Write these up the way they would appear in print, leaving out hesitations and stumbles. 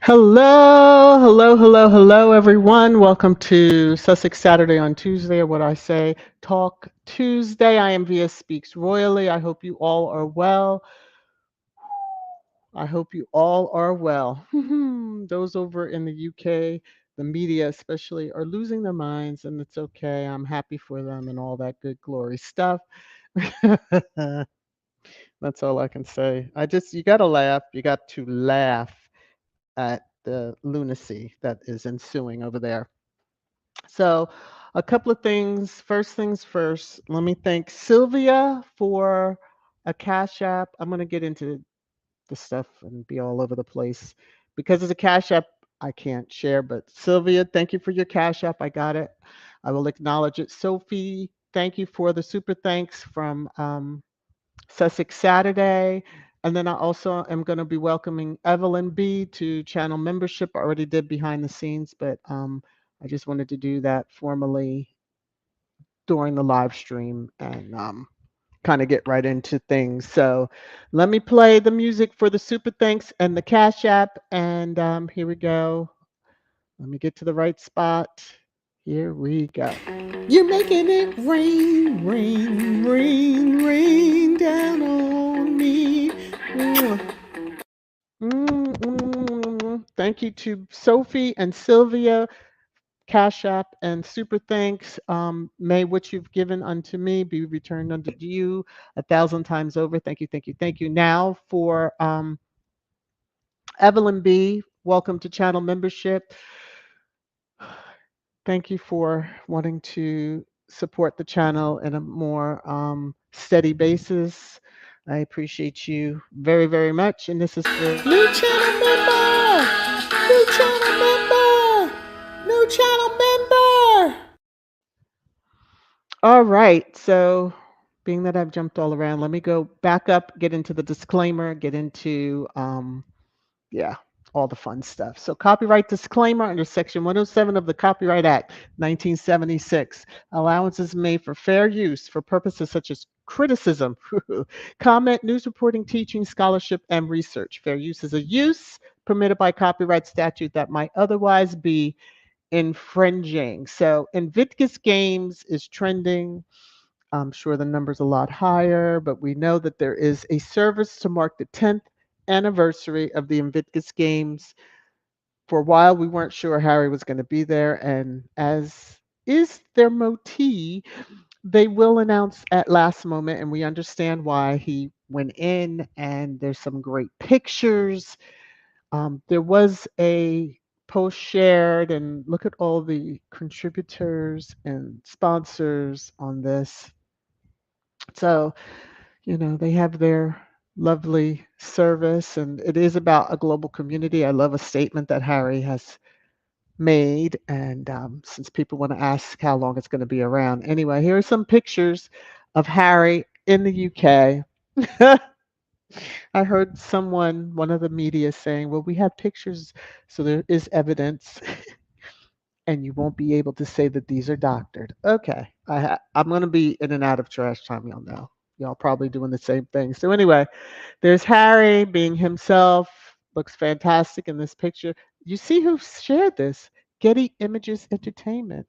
Hello, hello, hello, hello, everyone. Welcome to Sussex Saturday on Tuesday, or what I say, Talk Tuesday. I am VS Speaks Royally. I hope you all are well. I hope you all are well. Those over in the UK, the media especially, are losing their minds, and it's okay. I'm happy for them and all that good glory stuff. That's all I can say. You got to laugh. You got to laugh at the lunacy that is ensuing over there. So, a couple of things. First things first, let me thank Sylvia for a Cash App. I'm going to get into the stuff and be all over the place. Because it's a Cash App, I can't share. But Sylvia, thank you for your Cash App. I got it. I will acknowledge it. Sophie, thank you for the super thanks from Sussex Saturday. And then I also am going to be welcoming Evelyn B to channel membership. I already did behind the scenes, but I just wanted to do that formally during the live stream and kind of get right into things. So let me play the music for the super thanks and the Cash App. And here we go. Let me get to the right spot. Here we go. You're making it rain, rain, rain, rain down on me. Mwah. Thank you to Sophie and Sylvia, Cash App, and Super Thanks. May what you've given unto me be returned unto you 1,000 times over. Thank you, thank you, thank you. Now for Evelyn B. Welcome to channel membership. Thank you for wanting to support the channel in a more steady basis. I appreciate you very, very much. And this is for new channel member, new channel member, new channel member. All right. So, being that I've jumped all around, let me go back up, get into the disclaimer, get into yeah, all the fun stuff. So, copyright disclaimer under Section 107 of the Copyright Act, 1976. Allowances made for fair use for purposes such as criticism, comment, news reporting, teaching, scholarship, and research. Fair use is a use permitted by copyright statute that might otherwise be infringing. So, Invictus Games is trending. I'm sure the number's a lot higher, but we know that there is a service to mark the 10th anniversary of the Invictus Games. For a while, we weren't sure Harry was going to be there, and as is their motif, they will announce at last moment, and we understand why he went in, and there's some great pictures. There was a post shared, and look at all the contributors and sponsors on this. So, they have their lovely service, and it is about a global community. I love a statement that Harry has made, and since people want to ask how long it's going to be around. Anyway, here are some pictures of Harry in the UK. I heard one of the media saying, well, we have pictures, so there is evidence, and you won't be able to say that these are doctored. Okay, I'm going to be in and out of trash time, y'all know. Y'all probably doing the same thing. So anyway, there's Harry being himself. Looks fantastic in this picture. You see who shared this? Getty Images Entertainment.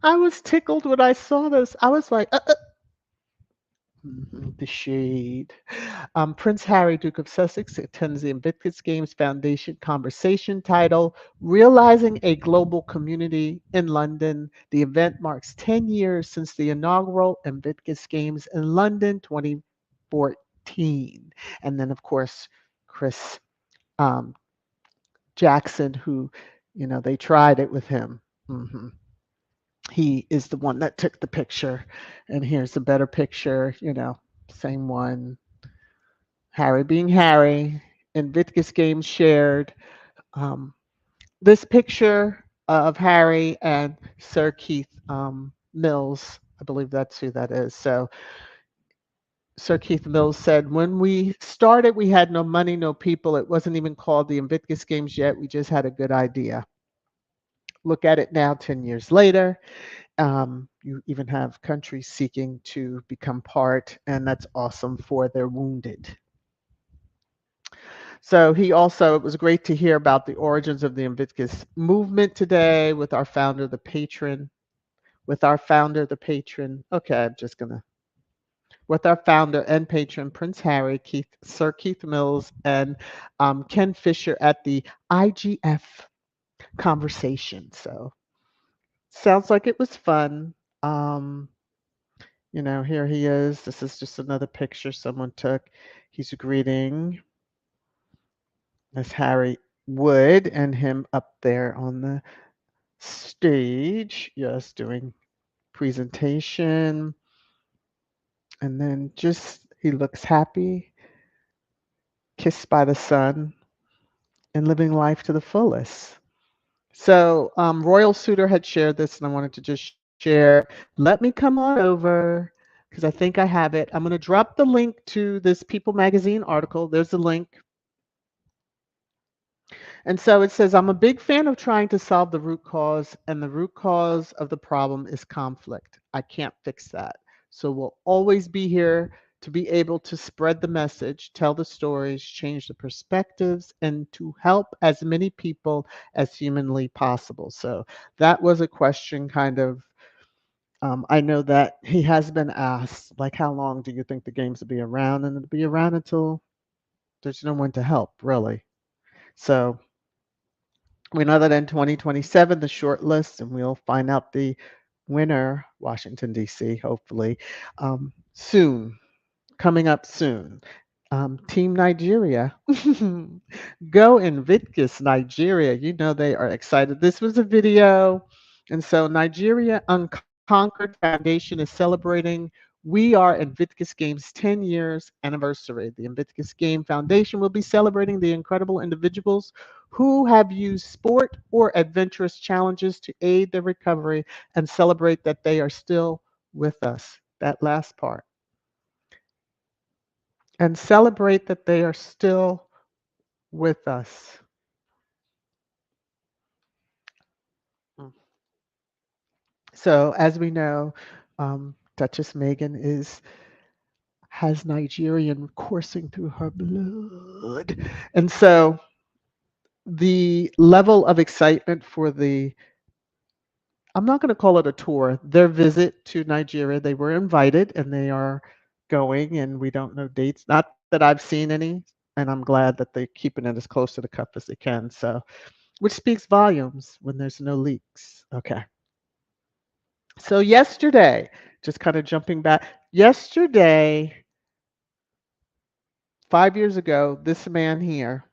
I was tickled when I saw this. I was like, the shade. Prince Harry, Duke of Sussex, attends the Invictus Games Foundation conversation titled Realizing a Global Community in London. The event marks 10 years since the inaugural Invictus Games in London 2014. And then, of course, Chris um, Jackson, who, they tried it with him. He is the one that took the picture. And here's a better picture, same one. Harry being Harry. Invictus Games shared this picture of Harry and Sir Keith Mills. I believe that's who that is. So Sir Keith Mills said, when we started, we had no money, no people. It wasn't even called the Invictus Games yet. We just had a good idea. Look at it now, 10 years later. You even have countries seeking to become part, and that's awesome for their wounded. So he also, it was great to hear about the origins of the Invictus movement today with our founder, the patron, with our founder, the patron. Okay, I'm just gonna with our founder and patron, Prince Harry, Sir Keith Mills, and Ken Fisher at the IGF conversation. So sounds like it was fun. Um, here he is. This is just another picture someone took. He's greeting as Harry Wood and him up there on the stage. Yes, doing presentation. And then just he looks happy, kissed by the sun, and living life to the fullest. So, Royal Suitor had shared this, and I wanted to just share. Let me come on over because I think I have it. I'm going to drop the link to this People Magazine article. There's the link. And so it says, I'm a big fan of trying to solve the root cause, and the root cause of the problem is conflict. I can't fix that. So we'll always be here to be able to spread the message, tell the stories, change the perspectives, and to help as many people as humanly possible. So that was a question kind of. I know that he has been asked, like, how long do you think the games will be around? And it'll be around until there's no one to help, really. So we know that in 2027, the short list, and we'll find out the winner, Washington, D.C., hopefully, soon, coming up soon. Team Nigeria. Go Invictus, Nigeria. You know they are excited. This was a video. And so Nigeria Unconquered Foundation is celebrating. We are Invictus Games' 10 years anniversary. The Invictus Game Foundation will be celebrating the incredible individuals who have used sport or adventurous challenges to aid their recovery and celebrate that they are still with us. That last part. And celebrate that they are still with us. Mm. So, as we know, Duchess Meghan has Nigerian coursing through her blood, and so the level of excitement for the I'm not going to call it a tour. Their visit to Nigeria, they were invited and they are going, and we don't know dates. Not that I've seen any, and I'm glad that they're keeping it as close to the cup as they can. So, which speaks volumes when there's no leaks. Okay. So yesterday, just kind of jumping back, yesterday, 5 years ago, this man here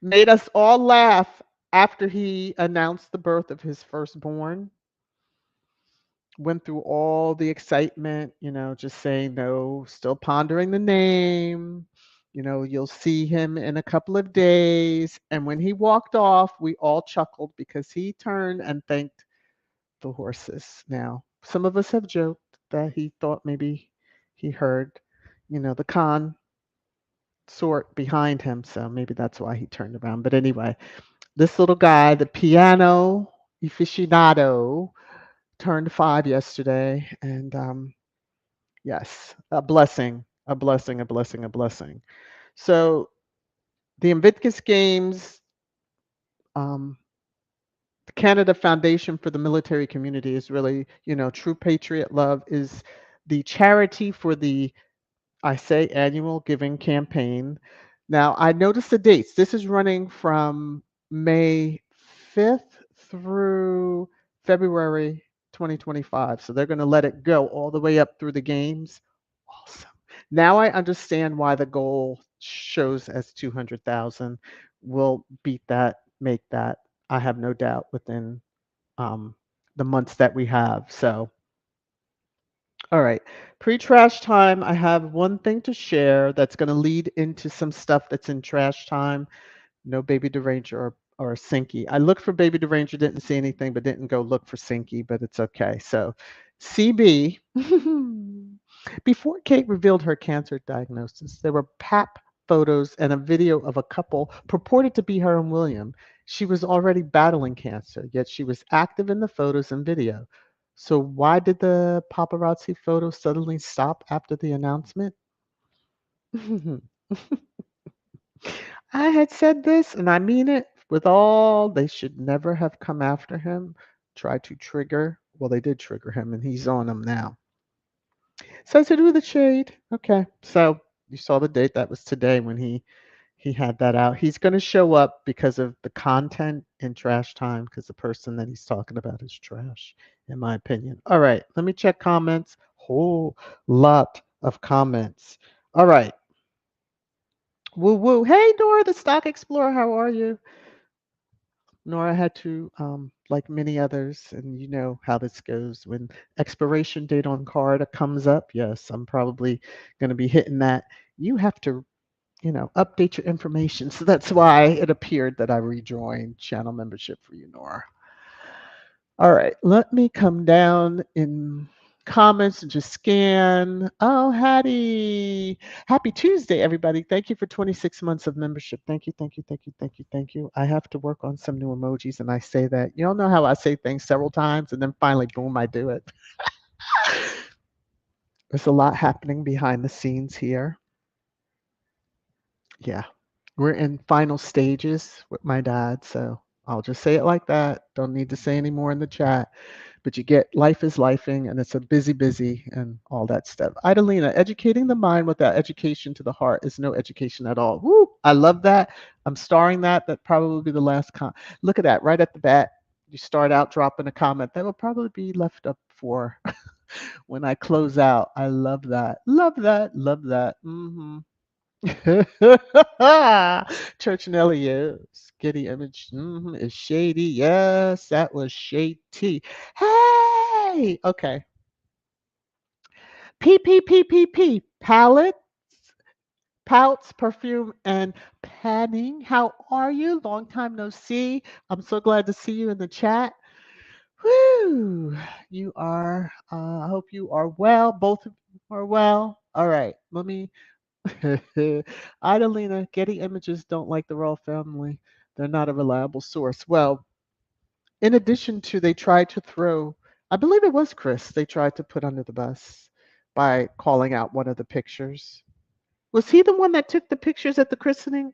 made us all laugh after he announced the birth of his firstborn. Went through all the excitement, just saying no, still pondering the name. You'll see him in a couple of days. And when he walked off, we all chuckled because he turned and thanked the horses. Now, some of us have joked that he thought maybe he heard, the consort behind him. So maybe that's why he turned around. But anyway, this little guy, the piano aficionado, turned 5 yesterday. And yes, a blessing, a blessing, a blessing, a blessing. So the Invictus Games, um, the Canada Foundation for the Military Community is really, True Patriot Love is the charity for the, I say, annual giving campaign. Now, I noticed the dates. This is running from May 5th through February 2025. So they're going to let it go all the way up through the games. Awesome. Now I understand why the goal shows as 200,000. We'll beat that, make that. I have no doubt within um, the months that we have. So, all right. Pre trash time, I have one thing to share that's going to lead into some stuff that's in trash time. No Baby Deranger or Sinky. I looked for Baby Deranger, didn't see anything, but didn't go look for Sinky, but it's okay. So, CB, before Kate revealed her cancer diagnosis, there were pap photos and a video of a couple purported to be her and William. She was already battling cancer, yet she was active in the photos and video. So why did the paparazzi photos suddenly stop after the announcement? I had said this, and I mean it with all. They should never have come after him, try to trigger. Well, they did trigger him, and he's on them now. So I said, "Ooh, the shade." Okay, so you saw the date. That was today when he had that out. He's going to show up because of the content in trash time because the person that he's talking about is trash, in my opinion. All right, let me check comments. Whole lot of comments. All right. Woo woo. Hey, Nora, the Stock Explorer. How are you? Nora had to, like many others, and you know how this goes. When expiration date on card comes up, yes, I'm probably going to be hitting that. You have to update your information. So that's why it appeared that I rejoined channel membership for you, Nora. All right, let me come down in comments and just scan. Oh, Hattie. Happy Tuesday, everybody. Thank you for 26 months of membership. Thank you, thank you, thank you, thank you, thank you. I have to work on some new emojis, and I say that. You all know how I say things several times, and then finally, boom, I do it. There's a lot happening behind the scenes here. Yeah. We're in final stages with my dad, so I'll just say it like that. Don't need to say any more in the chat. But you get life is lifing and it's a busy and all that stuff. Idalina, educating the mind without education to the heart is no education at all. Woo! I love that. I'm starring that. That probably will be the last Look at that right at the bat. You start out dropping a comment. That will probably be left up for when I close out. I love that. Love that. Love that. Church and Elios. Getty image is shady. Yes, that was shady. Hey! Okay. P. Palette, pouts, perfume, and panning. How are you? Long time no see. I'm so glad to see you in the chat. Woo! You are, I hope you are well. Both of you are well. All right. Let me Idalina, Getty Images don't like the royal family. They're not a reliable source. Well, in addition to they tried to throw, I believe it was Chris, they tried to put under the bus by calling out one of the pictures. Was he the one that took the pictures at the christening?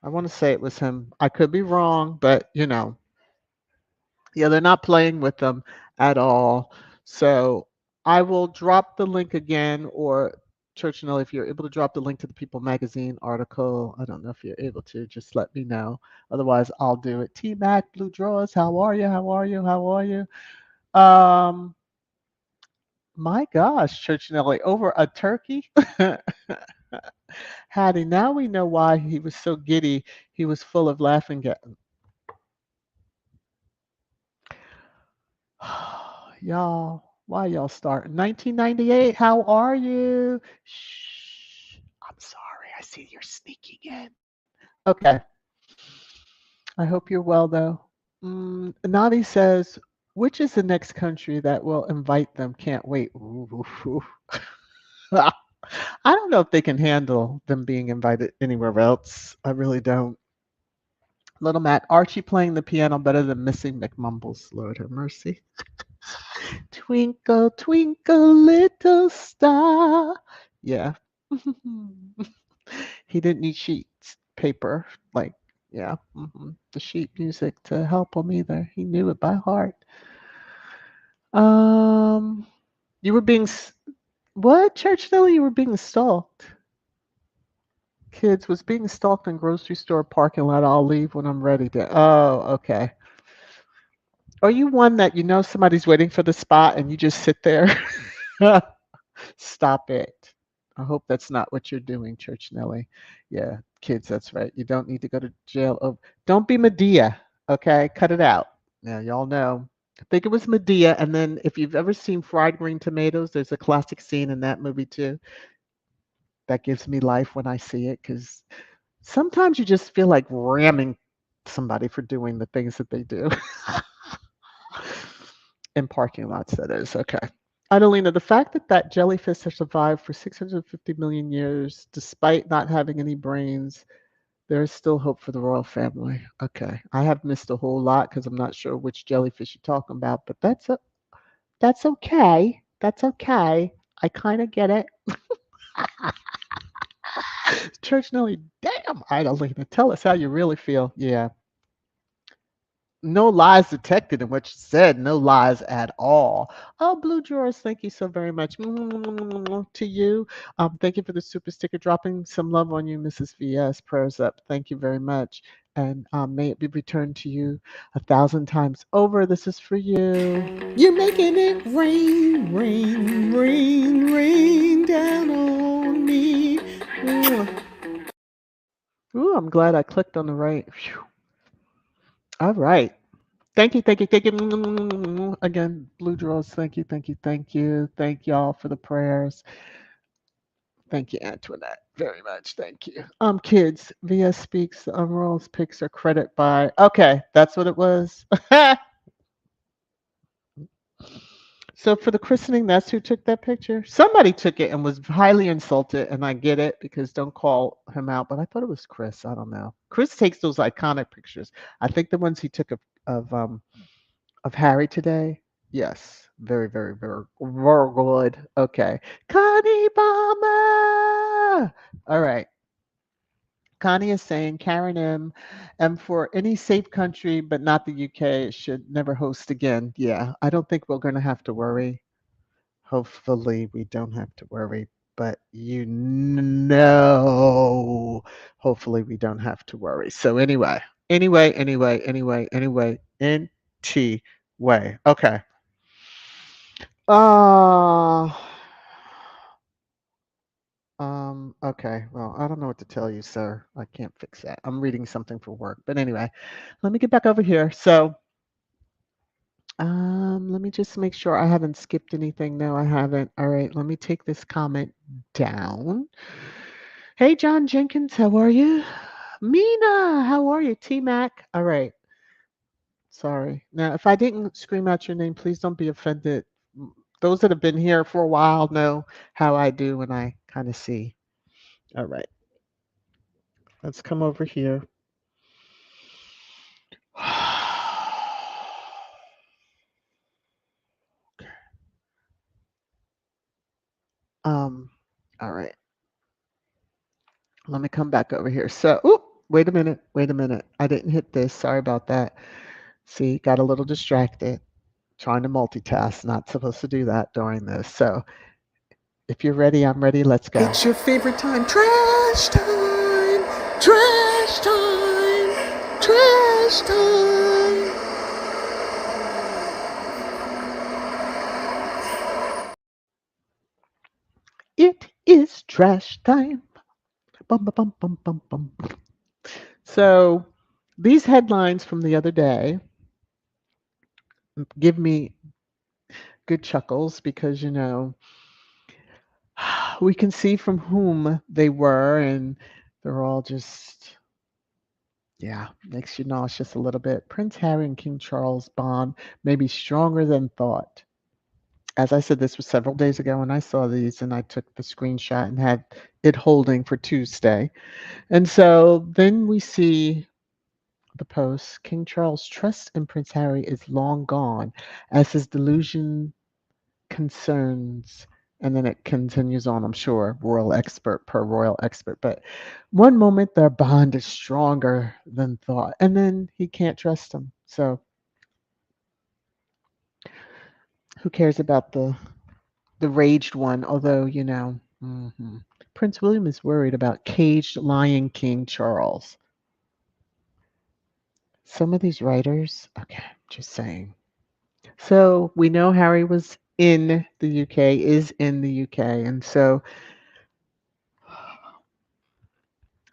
I want to say it was him. I could be wrong, but yeah, they're not playing with them at all. So I will drop the link again, or Church Nelly, if you're able to drop the link to the People Magazine article. I don't know if you're able to. Just let me know. Otherwise, I'll do it. T Mac, Blue Drawers. How are you? How are you? How are you? Um, my gosh, Church Nelly, over a turkey. Hattie, now we know why he was so giddy. He was full of laughing gas. Y'all, why y'all starting? 1998, how are you? Shh. I'm sorry. I see you're sneaking in. Okay. I hope you're well, though. Nani says, which is the next country that will invite them? Can't wait. Ooh, ooh, ooh. I don't know if they can handle them being invited anywhere else. I really don't. Little Matt, Archie playing the piano better than Missing McMumbles. Lord have mercy. Twinkle, twinkle, little star. Yeah. He didn't need sheets, paper, like, yeah, the sheet music to help him either. He knew it by heart. Um, you were being, what, Churchill? You were being stalked. Kids was being stalked in grocery store parking lot. I'll leave when I'm ready to. Oh, okay. Are you one that somebody's waiting for the spot and you just sit there? Stop it. I hope that's not what you're doing, Church Nelly. Yeah, kids, that's right. You don't need to go to jail. Oh, don't be Medea, okay? Cut it out. Now, y'all know. I think it was Medea. And then if you've ever seen Fried Green Tomatoes, there's a classic scene in that movie too that gives me life when I see it because sometimes you just feel like ramming somebody for doing the things that they do in parking lots, that is. Okay. Adelina, the fact that that jellyfish has survived for 650 million years, despite not having any brains, there is still hope for the royal family. Okay, I have missed a whole lot because I'm not sure which jellyfish you're talking about, but that's okay. That's okay. I kind of get it. Church Nelly, damn. Come on, Alina, tell us how you really feel. Yeah, no lies detected in what you said. No lies at all. Oh, Blue Drawers, thank you so very much to you. Thank you for the super sticker. Dropping some love on you, Mrs. VS. Prayers up. Thank you very much. And may it be returned to you 1,000 times over. This is for you. You're making it rain, rain, rain, rain down on me. Ooh, Ooh, I'm glad I clicked on the right. Phew. All right. Thank you, thank you, thank you. Again, Blue Draws, thank you, thank you, thank you. Thank y'all for the prayers. Thank you, Antoinette, very much. Thank you. Kids, VS Speaks, Rolls picks are credit by. Okay, that's what it was. So for the christening, that's who took that picture. Somebody took it and was highly insulted, and I get it because don't call him out. But I thought it was Chris. I don't know. Chris takes those iconic pictures. I think the ones he took of Harry today? Yes. Very, very, very, very good. Okay. Connie Bomber! All right. Connie is saying Karen M for any safe country, but not the UK, should never host again. Yeah, I don't think we're going to have to worry. Hopefully, we don't have to worry, but hopefully, we don't have to worry. So, NT way. Okay. Uh, okay. Well, I don't know what to tell you, sir. I can't fix that. I'm reading something for work. But anyway, let me get back over here. So, let me just make sure I haven't skipped anything. No, I haven't. All right, let me take this comment down. Hey, John Jenkins, how are you? Mina, how are you? T Mac. All right. Sorry. Now, if I didn't scream out your name, please don't be offended. Those that have been here for a while know how I do when I kind of see. All right. Let's come over here. Um, all right. Let me come back over here. So, ooh, wait a minute. Wait a minute. I didn't hit this. Sorry about that. See, got a little distracted trying to multitask. Not supposed to do that during this. So, if you're ready, I'm ready. Let's go. It's your favorite time. Trash time. Trash time. Trash time. It is trash time. Bum, bum, bum, bum, bum, bum. So, these headlines from the other day give me good chuckles because, we can see from whom they were, and they're all just, yeah, makes you nauseous a little bit. Prince Harry and King Charles bond may be stronger than thought. As I said, this was several days ago when I saw these, and I took the screenshot and had it holding for Tuesday. And so then we see the post. King Charles' trust in Prince Harry is long gone as his delusion concerns, and then it continues on, I'm sure, royal expert per royal expert. But one moment their bond is stronger than thought, and then he can't trust him. So who cares about the raged one? Although, Prince William is worried about caged Lion King Charles. Some of these writers, okay, just saying. So we know Harry was in the UK, is in the UK, and so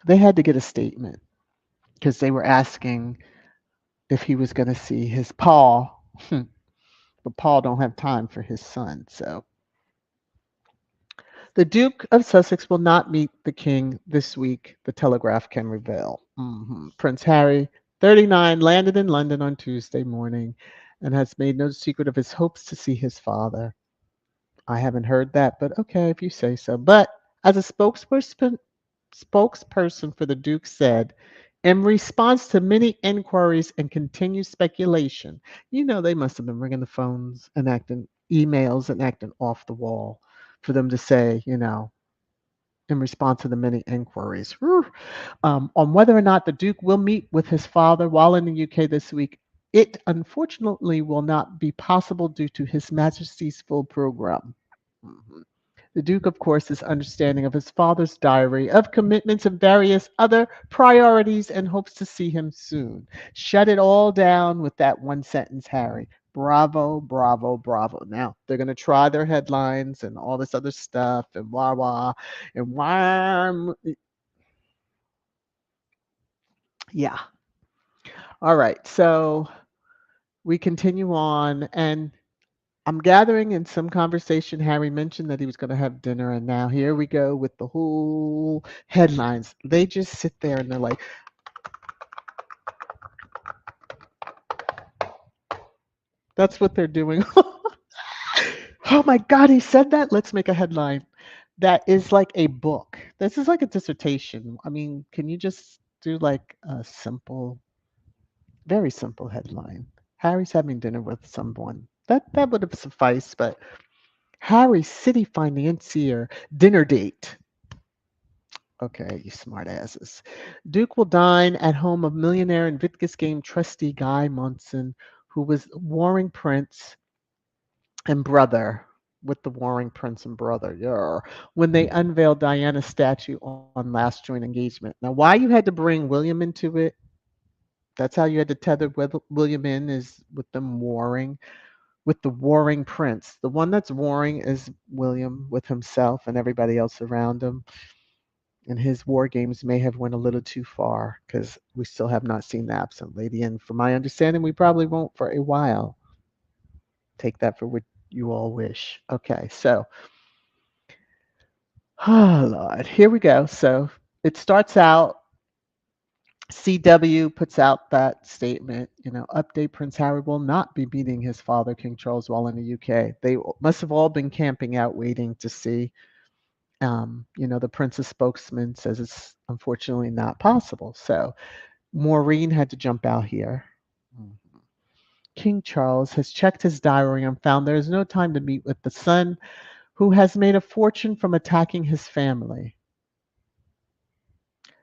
they had to get a statement because they were asking if he was going to see his Paul, but Paul don't have time for his son. So the Duke of Sussex will not meet the King this week. The Telegraph can reveal. Prince Harry, 39, landed in London on Tuesday morning, and has made no secret of his hopes to see his father. I haven't heard that, but okay, if you say so. But as a spokesperson for the Duke said, in response to many inquiries and continued speculation, they must have been ringing the phones and acting emails and acting off the wall for them to say, in response to the many inquiries. Whew. On whether or not the Duke will meet with his father while in the UK this week. It unfortunately will not be possible due to His Majesty's full program. Mhm. The Duke, of course, is understanding of his father's diary of commitments and various other priorities and hopes to see him soon. Shut it all down with that one sentence, Harry. Bravo, bravo, bravo. Now, they're going to try their headlines and all this other stuff and wah wah and wah. Yeah. All right. So we continue on. And I'm gathering in some conversation, Harry mentioned that he was going to have dinner. And now here we go with the whole headlines. They just sit there and they're like, that's what they're doing. Oh my God, he said that. Let's make a headline. That is like a book. This is like a dissertation. I mean, can you just do like a simple, very simple headline? Harry's having dinner with someone. That would have sufficed, but Harry's city financier dinner date. Okay, you smart asses. Duke will dine at home of millionaire and Vitkus game trustee Guy Monson, who was warring prince and brother with the warring prince and brother. Yeah, when they unveiled Diana's statue on last joint engagement. Now, why you had to bring William into it? That's how you had to tether William in is with them warring with the warring prince. The one that's warring is William with himself and everybody else around him. And his war games may have went a little too far because we still have not seen the absent lady. And from my understanding, we probably won't for a while. Take that for what you all wish. Okay, so, oh Lord, here we go. So it starts out. CW puts out that statement, update Prince Harry will not be meeting his father, King Charles, while in the UK. They must have all been camping out waiting to see. The prince's spokesman says it's unfortunately not possible. So Maureen had to jump out here. Mhm. King Charles has checked his diary and found there is no time to meet with the son who has made a fortune from attacking his family.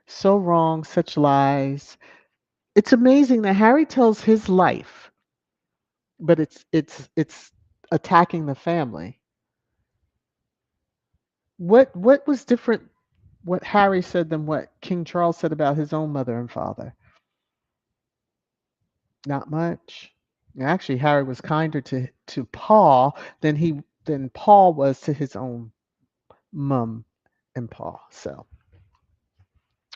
So wrong, such lies. It's amazing that Harry tells his life, but it's attacking the family. What was different what Harry said than what King Charles said about his own mother and father? Not much. Actually, Harry was kinder to Paul than Paul was to his own mum and Paul. So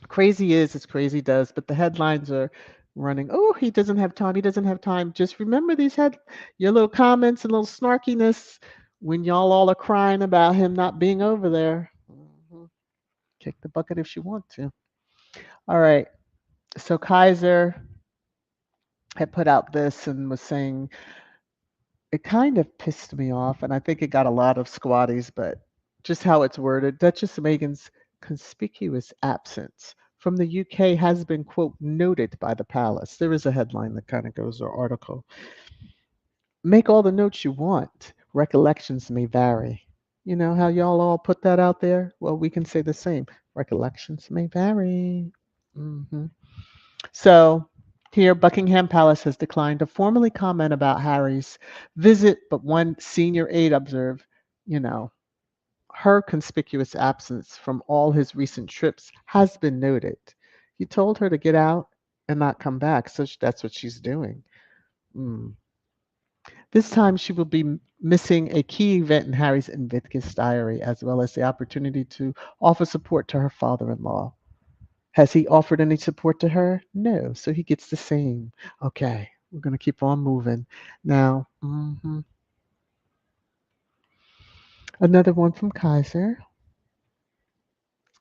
crazy is as crazy does, but the headlines are running. Oh, he doesn't have time. He doesn't have time. Just remember your little comments and little snarkiness when y'all all are crying about him not being over there. Mhm. Kick the bucket if you want to. All right. So Kaiser had put out this and was saying it kind of pissed me off, and I think it got a lot of squatties, but just how it's worded, Duchess Meghan's conspicuous absence from the UK has been, quote, noted by the palace. There is a headline that kind of goes or article. Make all the notes you want. Recollections may vary. You know how y'all all put that out there? Well, we can say the same. Recollections may vary. Hmm. So here, Buckingham Palace has declined to formally comment about Harry's visit, but one senior aide observed, you know, her conspicuous absence from all his recent trips has been noted. He told her to get out and not come back, so that's what she's doing. Mm. This time she will be missing a key event in Harry's Invictus diary, as well as the opportunity to offer support to her father in law. Has he offered any support to her? No. So he gets the same. Okay, we're going to keep on moving. Now, another one from Kaiser.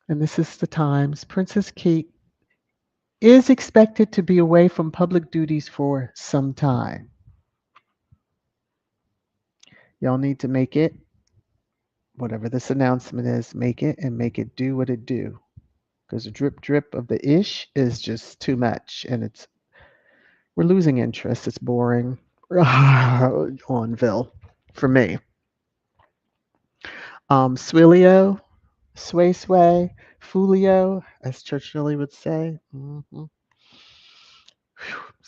And this is the Times. Princess Kate is expected to be away from public duties for some time. Y'all need to make it, whatever this announcement is, make it and make it do what it do. Because the drip drip of the ish is just too much and we're losing interest. It's boring. Onville for me. Swilio Sway sway, Fulio, as Church Millie would say.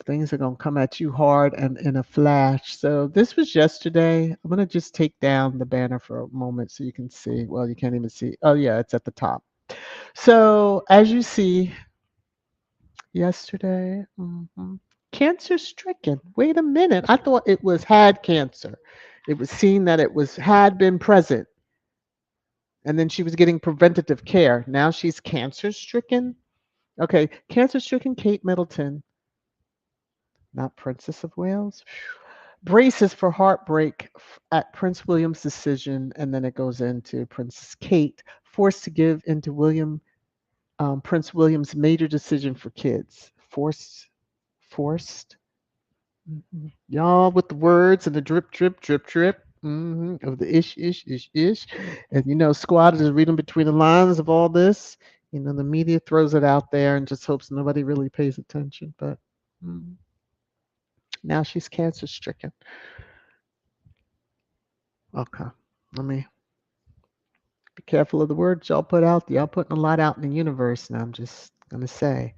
Things are going to come at you hard and in a flash. So this was yesterday. I'm going to just take down the banner for a moment so you can see. Well, you can't even see. Oh, yeah, it's at the top. So as you see, yesterday, cancer stricken. Wait a minute. I thought it was had cancer. It was seen that it was had been present, and then she was getting preventative care. Now she's cancer stricken. Okay, cancer stricken Kate Middleton, not Princess of Wales. Braces for heartbreak at Prince William's decision, and then it goes into Princess Kate forced to give into Prince William's major decision for kids. Forced. Y'all with the words and the drip, drip, drip, drip of the ish, ish, ish, ish. And Squad is reading between the lines of all this. The media throws it out there and just hopes nobody really pays attention. But mm, now she's cancer stricken. Okay. Let me be careful of the words y'all put out. Y'all putting a lot out in the universe. And I'm just going to say,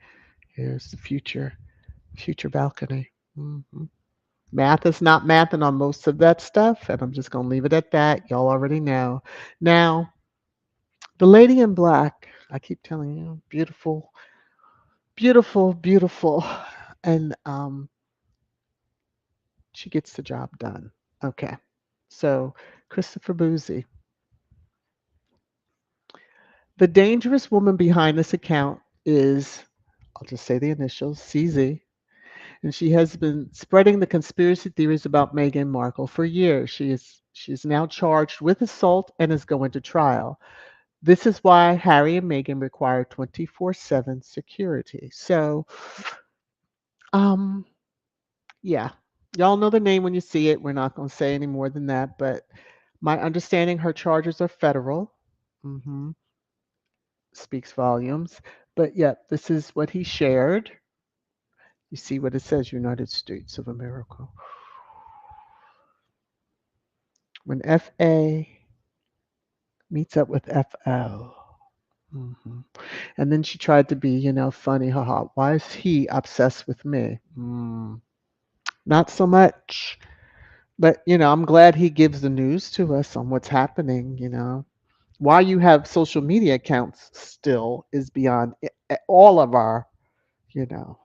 here's the future balcony. Math is not mathing on most of that stuff, and I'm just going to leave it at that. Y'all already know. Now, the lady in black, I keep telling you, beautiful, beautiful, beautiful. And she gets the job done. Okay. So, Christopher Boozy. The dangerous woman behind this account is, I'll just say the initials, CZ. And she has been spreading the conspiracy theories about Meghan Markle for years. She is now charged with assault and is going to trial. This is why Harry and Meghan require 24/7 security. So, um, yeah, y'all know the name when you see it. We're not going to say any more than that. But my understanding, her charges are federal. hmm Speaks volumes. But yeah, this is what he shared. You see what it says, United States of America. When FA meets up with FL. And then she tried to be, funny. Haha. Why is he obsessed with me? Not so much. But, I'm glad he gives the news to us on what's happening. Why you have social media accounts still is beyond all of our, you know,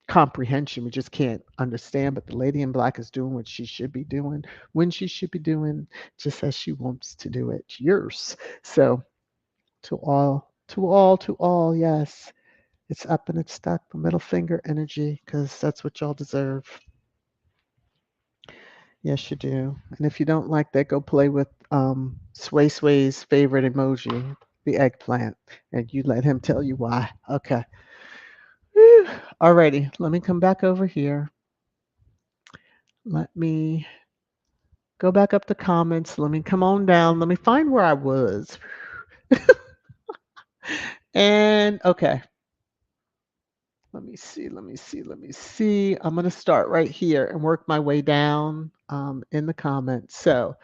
comprehension. We just can't understand. But the lady in black is doing what she should be doing when she should be doing, just as she wants to do it. Yours. So to all, to all, to all, yes. It's up and it's stuck. The middle finger energy, because that's what y'all deserve. Yes, you do. And if you don't like that, go play with Sway Sway's favorite emoji, the eggplant, and you let him tell you why. Okay. Whew. Alrighty, let me come back over here. Let me go back up the comments. Let me come on down. Let me find where I was. And okay, let me see. I'm going to start right here and work my way down in the comments. So,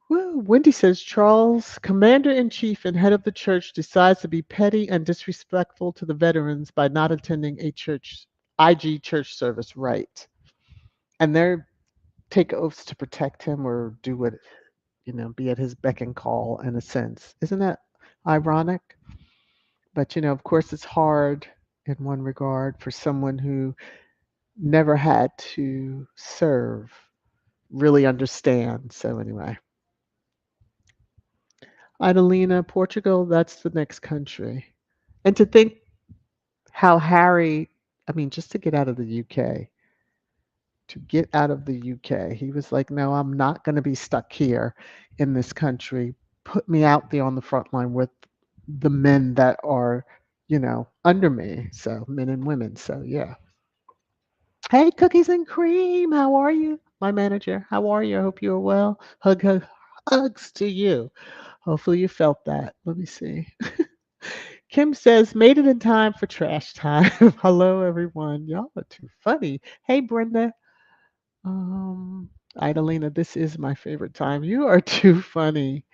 woo, Wendy says Charles, commander in chief and head of the church, decides to be petty and disrespectful to the veterans by not attending a church IG church service. Right. And they're take oaths to protect him or do what, be at his beck and call in a sense. Isn't that ironic? But, of course, it's hard in one regard for someone who never had to serve, really understand. So, anyway, Idalina, Portugal, that's the next country. And to think how Harry, I mean, just to get out of the UK, he was like, no, I'm not going to be stuck here in this country. Put me out there on the front line with the men that are, under me. So, men and women. So, yeah. Hey, cookies and cream. How are you? My manager. How are you? I hope you are well. Hugs to you. Hopefully you felt that. Let me see. Kim says, made it in time for trash time. Hello, everyone. Y'all are too funny. Hey, Brenda. Um, Idalina, this is my favorite time. You are too funny.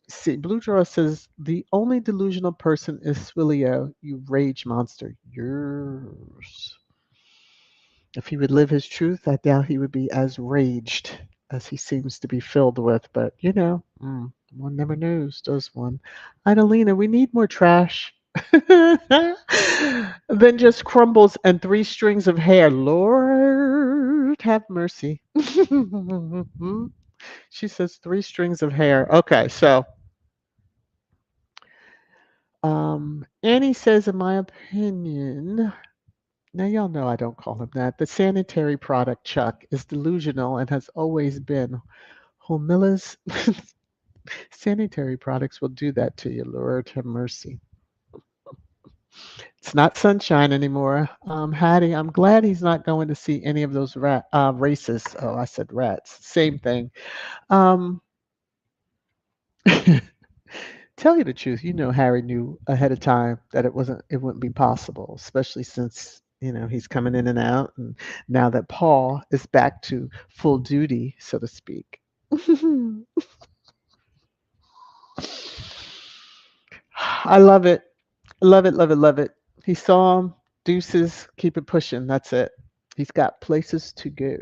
See, Blue Draw says the only delusional person is Swillio, you rage monster. Yours. If he would live his truth, I doubt he would be as raged as he seems to be filled with. But, one never knows, does one? Idalina, we need more trash. Then just crumbles and three strings of hair. Lord, have mercy. She says three strings of hair. Okay, so Annie says, in my opinion, now y'all know I don't call him that. The sanitary product Chuck is delusional and has always been. Homilla's sanitary products will do that to you, Lord have mercy. It's not sunshine anymore. Hattie, I'm glad he's not going to see any of those races. Oh, I said rats. Same thing. Um, Tell you the truth, Harry knew ahead of time that it wouldn't be possible, especially since he's coming in and out, and now that Paul is back to full duty, so to speak. I love it, love it, love it, love it. He saw him. Deuces, keep it pushing. That's it. He's got places to go,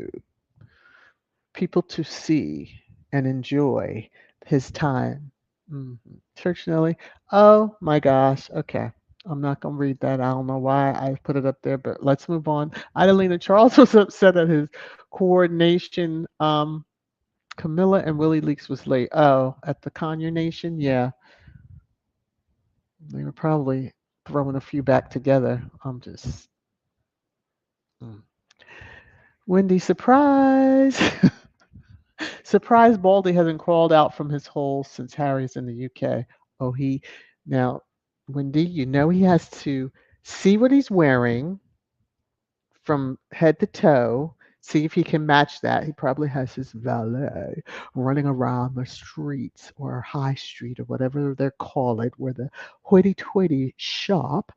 people to see and enjoy his time. Mhm. Church Nelly. Oh my gosh. Okay. I'm not going to read that. I don't know why I put it up there, but let's move on. Idalina Charles was upset at his coordination. Camilla and Willie Leaks was late. Oh, at the Conure Nation? Yeah. They were probably throwing a few back together. I'm just. Mm. Wendy, surprise. Surprise Baldy hasn't crawled out from his hole since Harry's in the UK. Oh, now, Wendy, he has to see what he's wearing from head to toe, see if he can match that. He probably has his valet running around the streets or high street or whatever they call it, where the hoity-toity shop,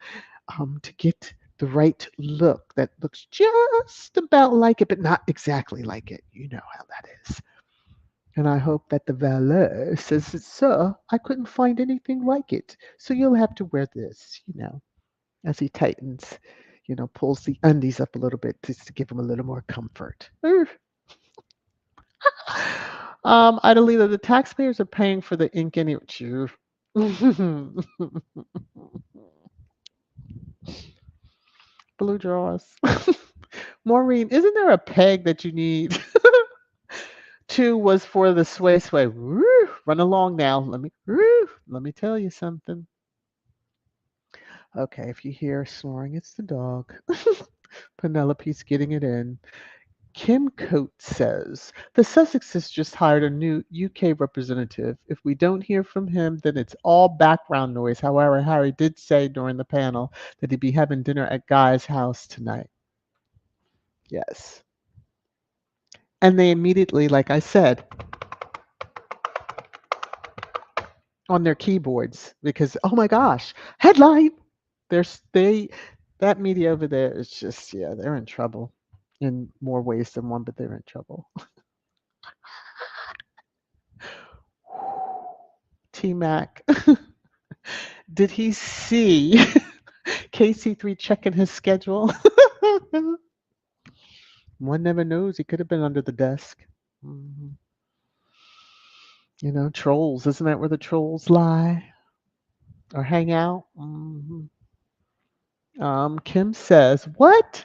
to get the right look that looks just about like it, but not exactly like it. You know how that is. And I hope that the valet says, Sir, I couldn't find anything like it. So you'll have to wear this, as he tightens, pulls the undies up a little bit just to give him a little more comfort. Idalina, the taxpayers are paying for the ink anyway. Blue draws. Maureen, isn't there a peg that you need? Two was for the sway sway. Woo, run along now. Let me tell you something. Okay, if you hear snoring, it's the dog. Penelope's getting it in. Kim Coates says the Sussexes just hired a new UK representative. If we don't hear from him, then it's all background noise. However, Harry did say during the panel that he'd be having dinner at Guy's house tonight. Yes. And they immediately, like I said, on their keyboards because oh my gosh, headline. There's they that media over there is just they're in trouble in more ways than one, but they're in trouble. T Mac, did he see KC3 checking his schedule? One never knows. He could have been under the desk. Mhm. Trolls. Isn't that where the trolls lie or hang out? Kim says, what?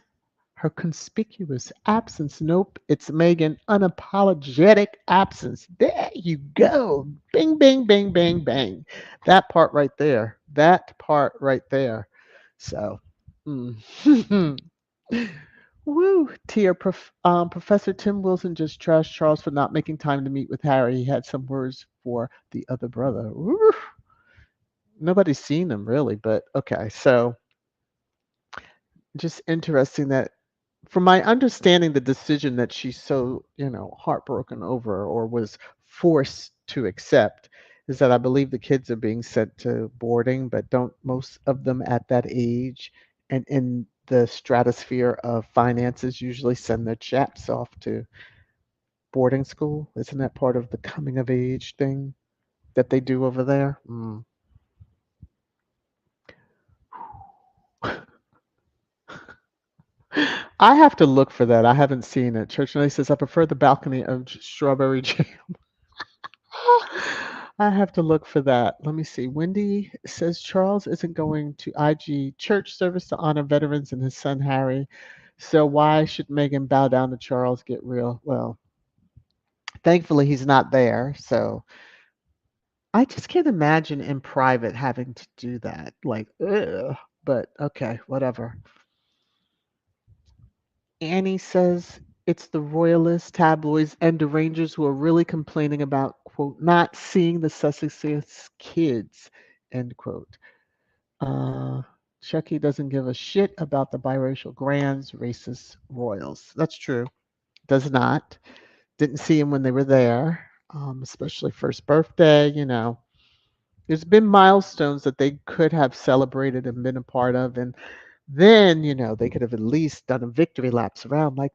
Her conspicuous absence. Nope, it's Meghan. Unapologetic absence. There you go. Bing, bing, bing, bang, bang. That part right there. That part right there. So, mm. Woo. Tia, Professor Tim Wilson just trashed Charles for not making time to meet with Harry. He had some words for the other brother. Woo. Nobody's seen him really, but okay. So, just interesting that from my understanding, the decision that she's so, heartbroken over or was forced to accept is that I believe the kids are being sent to boarding, but don't most of them at that age and in the stratosphere of finances usually send their chaps off to boarding school? Isn't that part of the coming of age thing? that they do over there. I have to look for that. I haven't seen it. Church Nelly says I prefer the balcony of strawberry jam. I have to look for that. Let me see. Wendy says Charles isn't going to IG church service to honor veterans and his son Harry. So why should Meghan bow down to Charles? Get real. Well, thankfully he's not there. So I just can't imagine in private having to do that. Like, ugh. But okay, whatever. Annie says it's the royalists, tabloids, and derangers who are really complaining about, quote, not seeing the Sussex kids, end quote. Uh, Chucky doesn't give a shit about the biracial grands, racist royals. That's true. Does not. Didn't see him when they were there, especially first birthday, There's been milestones that they could have celebrated and been a part of, and then, they could have at least done a victory laps around, like,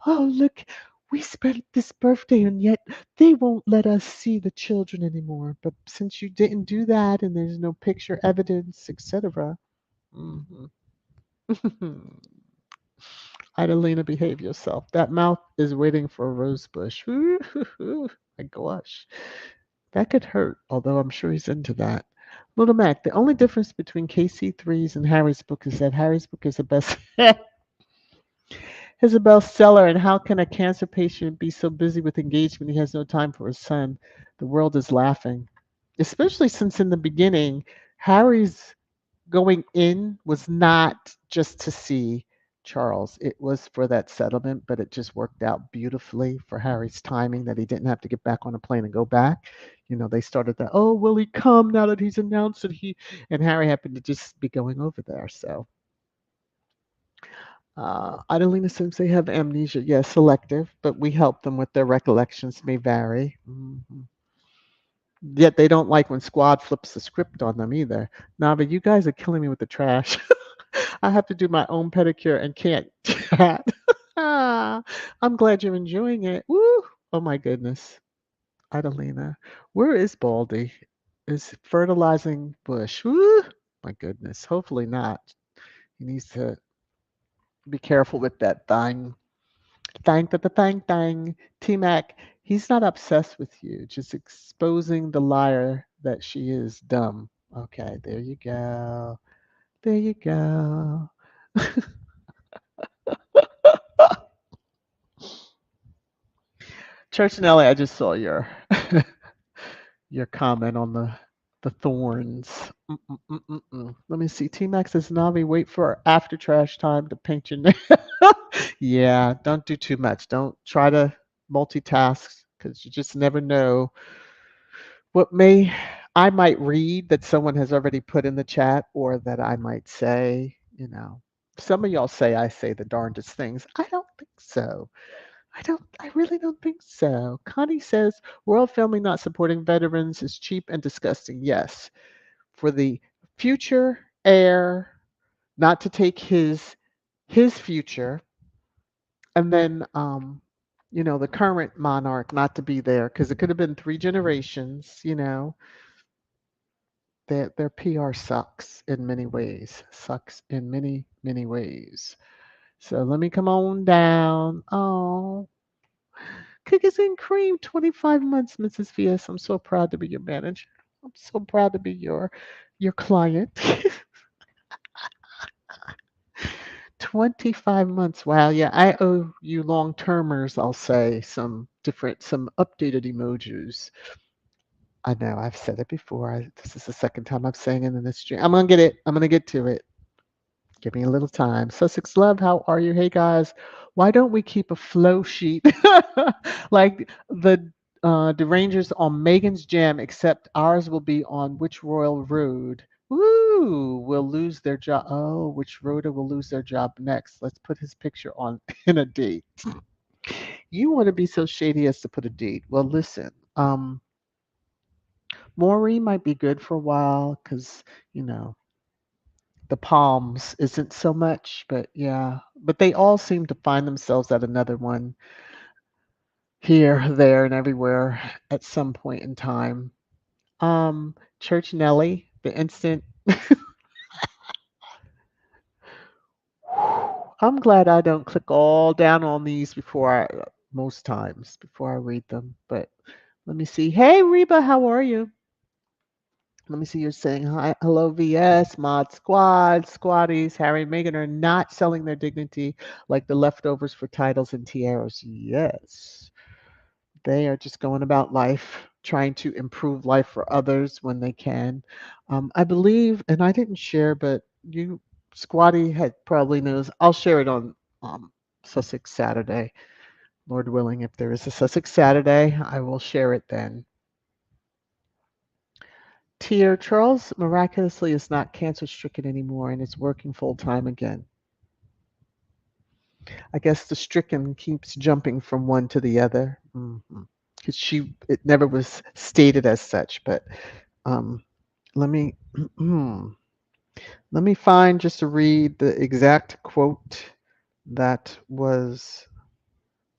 oh, look, we spent this birthday and yet they won't let us see the children anymore. But since you didn't do that and there's no picture evidence, etc., mhm. Idalina, behave yourself. That mouth is waiting for a rose bush. My gosh. That could hurt, although I'm sure he's into that. Little Mac, the only difference between KC3's and Harry's book is that Harry's book is the best is a bestseller, and how can a cancer patient be so busy with engagement he has no time for his son? The world is laughing. Especially since in the beginning, Harry's going in was not just to see Charles. It was for that settlement, but it just worked out beautifully for Harry's timing that he didn't have to get back on a plane and go back. They started that, oh, will he come now that he's announced that and Harry happened to just be going over there. So, Adelina says they have amnesia. Yes, selective, but we help them with their recollections may vary. Yet they don't like when Squad flips the script on them either. Nah, but you guys are killing me with the trash. I have to do my own pedicure and can't chat. I'm glad you're enjoying it. Woo! Oh my goodness. Adelina. Where is Baldy? Is fertilizing bush. Woo! My goodness. Hopefully not. He needs to be careful with that thing. Thang. T Mac, he's not obsessed with you, just exposing the liar that she is dumb. Okay, there you go. There you go. Church and Ellie, I just saw your your comment on the thorns. Let me see. T Max says Navi, wait for after trash time to paint your nail. Yeah, don't do too much. Don't try to multitask because you just never know what may I might read that someone has already put in the chat or that I might say. Some of y'all say I say the darndest things. I don't think so. I really don't think so. Connie says royal family not supporting veterans is cheap and disgusting. Yes. For the future heir not to take his future, and then the current monarch not to be there because it could have been three generations. Their PR sucks in many ways. Sucks in many, many ways. So let me come on down. Oh, cookies and cream, 25 months, Mrs. VS. I'm so proud to be your manager. I'm so proud to be your client. 25 months. Wow. Yeah, I owe you long termers, I'll say, some updated emojis. I know I've said it before. This is the second time I'm saying it in this stream. I'm going to get it. I'm going to get to it. Give me a little time. Sussex Love, how are you? Hey guys, why don't we keep a flow sheet like the Rangers on Megan's Jam, except ours will be on which royal road? Woo! Will lose their job. Oh, which roader will lose their job next? Let's put his picture on in a date. You want to be so shady as to put a date? Well, listen. Maureen might be good for a while because you know the Palms isn't so much, but yeah. But they all seem to find themselves at another one here, there, and everywhere at some point in time. Church Nelly, the instant. I'm glad I don't click all down on these most times before I read them. But let me see. Hey, Reba, how are you? Let me see. You're saying hi, hello, VS, Mod Squad, Squatties, Harry and Meghan are not selling their dignity like the leftovers for titles and tiaras. Yes. They are just going about life, trying to improve life for others when they can. I believe, and I didn't share, but you, Squatty, had probably knows. I'll share it on um, Sussex Saturday, Lord willing. If there is a Sussex Saturday, I will share it then. Tier Charles miraculously is not cancer stricken anymore and is working full time again. I guess the stricken keeps jumping from one to the other. Because it never was stated as such, but um, let me let me find just to read the exact quote that was.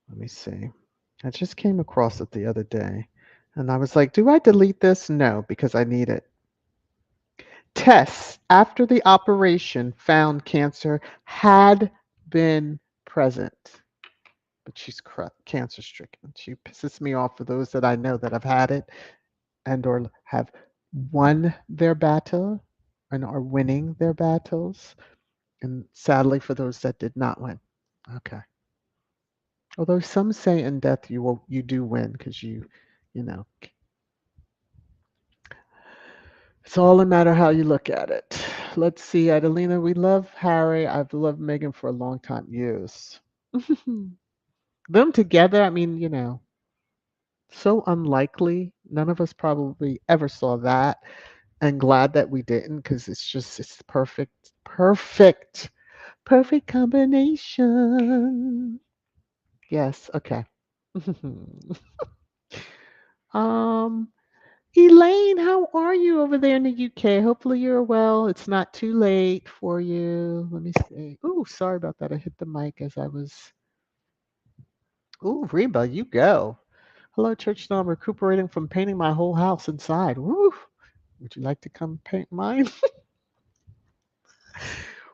Let me see. I just came across it the other day, and I was like, "Do I delete this?" No, because I need it. Tests after the operation found cancer had been present, but she's cancer stricken. She pisses me off for those that I know that have had it and or have won their battle and are winning their battles. And sadly for those that did not win. Okay. Although some say in death you do win because you know it's all a matter how you look at it. Let's see, Adelina, we love Harry. I've loved Meghan for a long time. Yes. Them together, I mean, so unlikely. None of us probably ever saw that. And glad that we didn't because it's perfect. Perfect. Perfect combination. Yes, okay. um Elaine, how are you over there in the UK? Hopefully you're well. It's not too late for you. Let me see. Oh, sorry about that. I hit the mic as I was. Ooh, Reba, you go. Hello, church. Now I'm recuperating from painting my whole house inside. Woo! Would you like to come paint mine?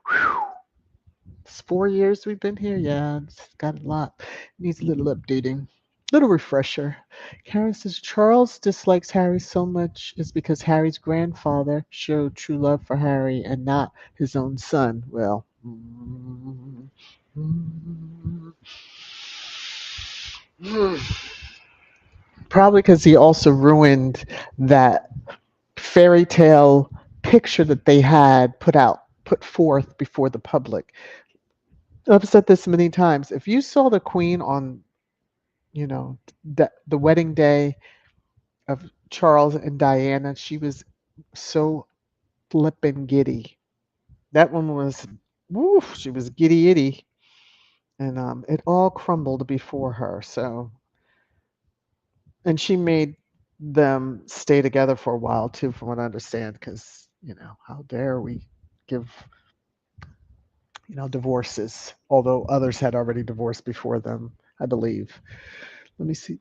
Whew. It's 4 years we've been here. Yeah, it's got a lot. Needs a little updating. Little refresher. Karen says Charles dislikes Harry so much is because Harry's grandfather showed true love for Harry and not his own son. Well, probably because he also ruined that fairy tale picture that they had put forth before the public. I've said this many times. If you saw the Queen on, the wedding day of Charles and Diana, she was so flippin' giddy. That one was, woof, she was giddy itty, and it all crumbled before her. So, and she made them stay together for a while too, from what I understand, because how dare we give divorces, although others had already divorced before them, I believe. Let me see.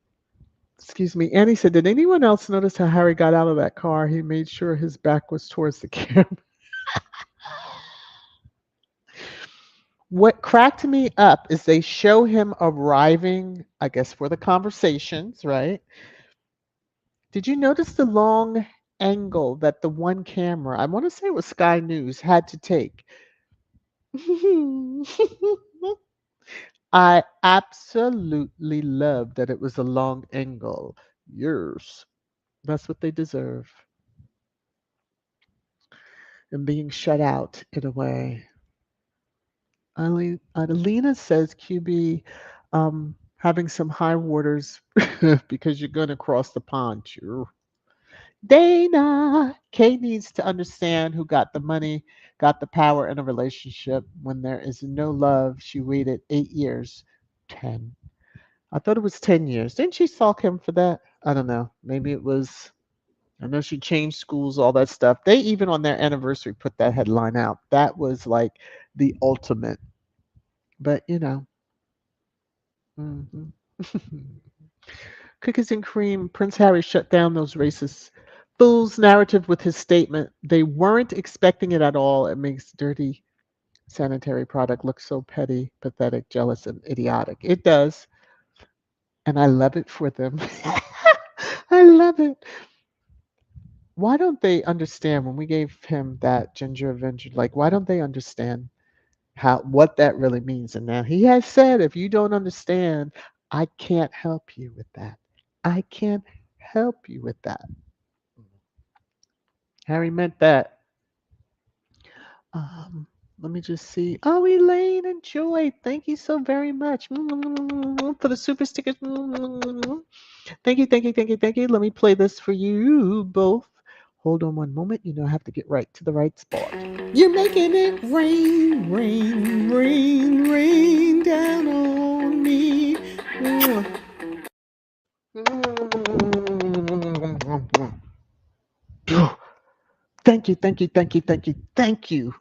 Excuse me. Annie said, did anyone else notice how Harry got out of that car? He made sure his back was towards the camera. What cracked me up is they show him arriving, I guess, for the conversations, right? Did you notice the long angle that the one camera, I want to say it was Sky News, had to take? I absolutely love that it was a long angle. Yours. That's what they deserve. And being shut out in a way. Adelina says QB having some high waters because you're going to cross the pond. Sure. Dana, Kay needs to understand who got the money, got the power in a relationship when there is no love. She waited 8 years, 10. I thought it was 10 years. Didn't she sulk him for that? I don't know. Maybe it was. I know she changed schools, all that stuff. They even on their anniversary put that headline out. That was like the ultimate. But mhm. Cookies and cream. Prince Harry shut down those racist fool's narrative with his statement. They weren't expecting it at all. It makes dirty sanitary product look so petty, pathetic, jealous, and idiotic. It does, and I love it for them. I love it. Why don't they understand when we gave him that Ginger Avenger? Like, why don't they understand what that really means? And now he has said, if you don't understand, I can't help you with that. I can't help you with that. Harry meant that. Um, Let me just see. Oh, Elaine and Joy, thank you so very much for the super stickers. Thank you, thank you, thank you, thank you. Let me play this for you both. Hold on one moment. You know, I have to get right to the right spot. You're making it rain, rain, rain, rain down on me. Thank you, thank you, thank you, thank you, thank you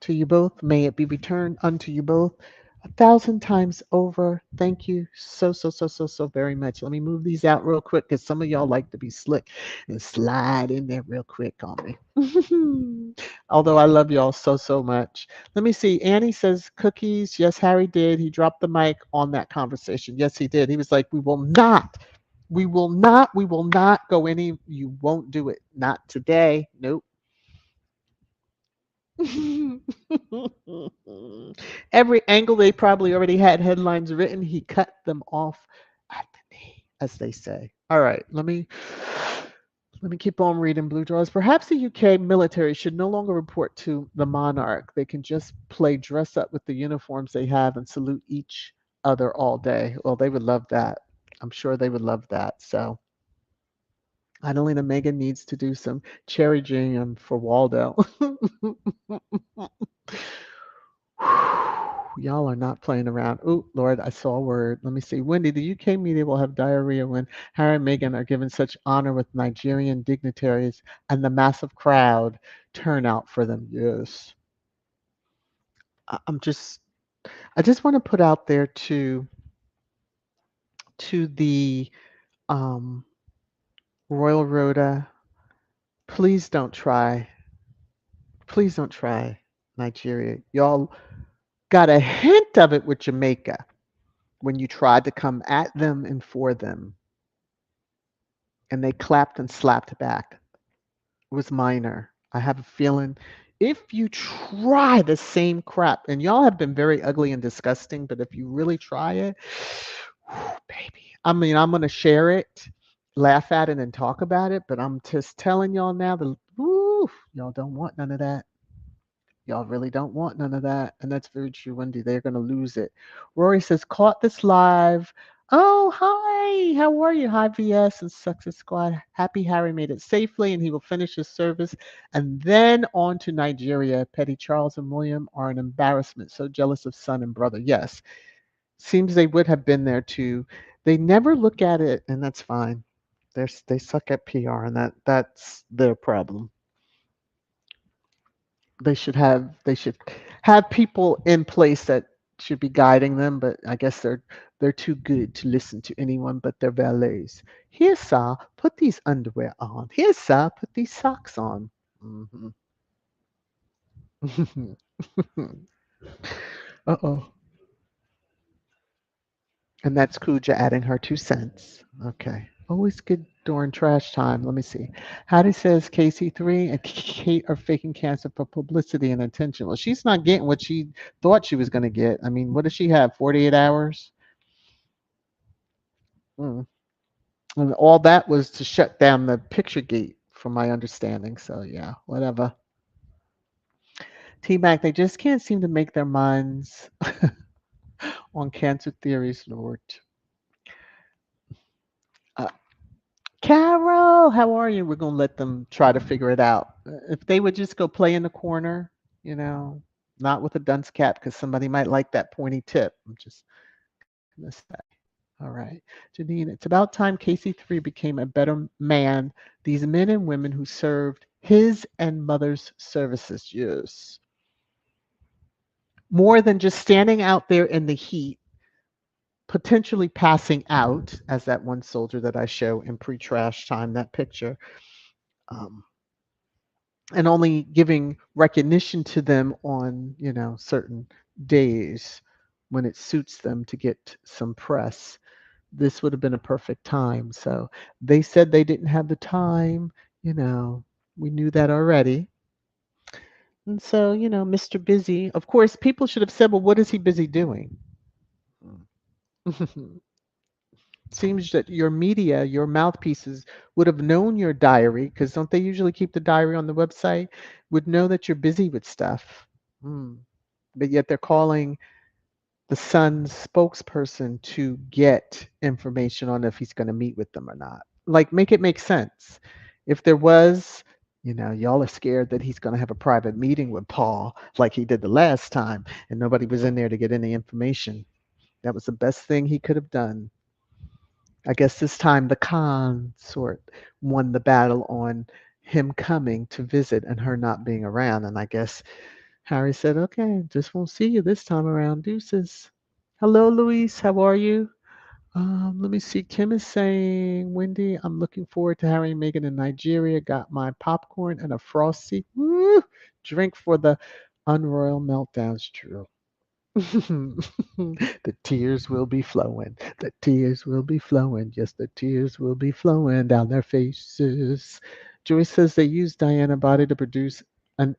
to you both. May it be returned unto you both 1,000 times over. Thank you so, so, so, so, so very much. Let me move these out real quick because some of y'all like to be slick and slide in there real quick on me. Although I love y'all so, so much. Let me see. Annie says cookies. Yes, Harry did. He dropped the mic on that conversation. Yes, he did. He was like, we will not go any, you won't do it. Not today. Nope. Every angle they probably already had headlines written, he cut them off at the knee, as they say. All right, let me keep on reading Blue Jaws. Perhaps the UK military should no longer report to the monarch. They can just play dress up with the uniforms they have and salute each other all day. Well, they would love that. I'm sure they would love that. So Adelina Megan needs to do some cherry jam for Waldo. Y'all are not playing around. Oh, Lord, I saw a word. Let me see. Wendy, the UK media will have diarrhea when Harry and Meghan are given such honor with Nigerian dignitaries and the massive crowd turnout for them. Yes. I'm just, I just want to put out there to the um, Royal Rhoda, please don't try. Please don't try Nigeria. Y'all got a hint of it with Jamaica when you tried to come at them and for them, and they clapped and slapped back. It was minor. I have a feeling if you try the same crap, and y'all have been very ugly and disgusting, but if you really try it, baby. I mean, I'm gonna share it, laugh at it, and talk about it, but I'm just telling y'all now, y'all don't want none of that. Y'all really don't want none of that. And that's very true, Wendy. They're going to lose it. Rory says, caught this live. Oh, hi. How are you? Hi, VS and Success Squad. Happy Harry made it safely and he will finish his service. And then on to Nigeria. Petty Charles and William are an embarrassment. So jealous of son and brother. Yes. Seems they would have been there too. They never look at it, and that's fine. They suck at PR, and that's their problem. They should have people in place that should be guiding them, but I guess they're too good to listen to anyone but their valets. Here, sir, put these underwear on. Here, sir, put these socks on. Hmm. Uh-oh. And that's Kuja adding her 2 cents. Okay. Always good during trash time. Let me see. Hattie says KC3 and Kate are faking cancer for publicity and attention. Well, she's not getting what she thought she was going to get. I mean, what does she have? 48 hours? Mm. And all that was to shut down the picture gate, from my understanding. So, yeah, whatever. T Mac, they just can't seem to make their minds on cancer theories, Lord. Uh, Carol, how are you? We're going to let them try to figure it out. If they would just go play in the corner, you know, not with a dunce cap, because somebody might like that pointy tip. I'm just going to say. All right. Janine, it's about time KC3 became a better man. These men and women who served his and mother's services. Yes. More than just standing out there in the heat, potentially passing out, as that one soldier that I show in pre trash time, that picture. um, and only giving recognition to them on, certain days when it suits them to get some press. This would have been a perfect time. So they said they didn't have the time. You know, we knew that already. And so, Mr. Busy, of course, people should have said, well, what is he busy doing? Seems that your media, your mouthpieces would have known your diary, because don't they usually keep the diary on the website, would know that you're busy with stuff. Hmm. But yet they're calling the Sun's spokesperson to get information on if he's going to meet with them or not. Like, make it make sense. If there was, y'all are scared that he's going to have a private meeting with Paul like he did the last time, and nobody was in there to get any information. That was the best thing he could have done. I guess this time the consort won the battle on him coming to visit and her not being around. And I guess Harry said, okay, just won't see you this time around. Deuces. Hello, Luis. How are you? Let me see. Kim is saying, Wendy, I'm looking forward to Harry and Meghan in Nigeria. Got my popcorn and a frosty drink for the unroyal meltdowns. True. The tears will be flowing. The tears will be flowing. Yes, the tears will be flowing down their faces. Joyce says they used Diana body to produce an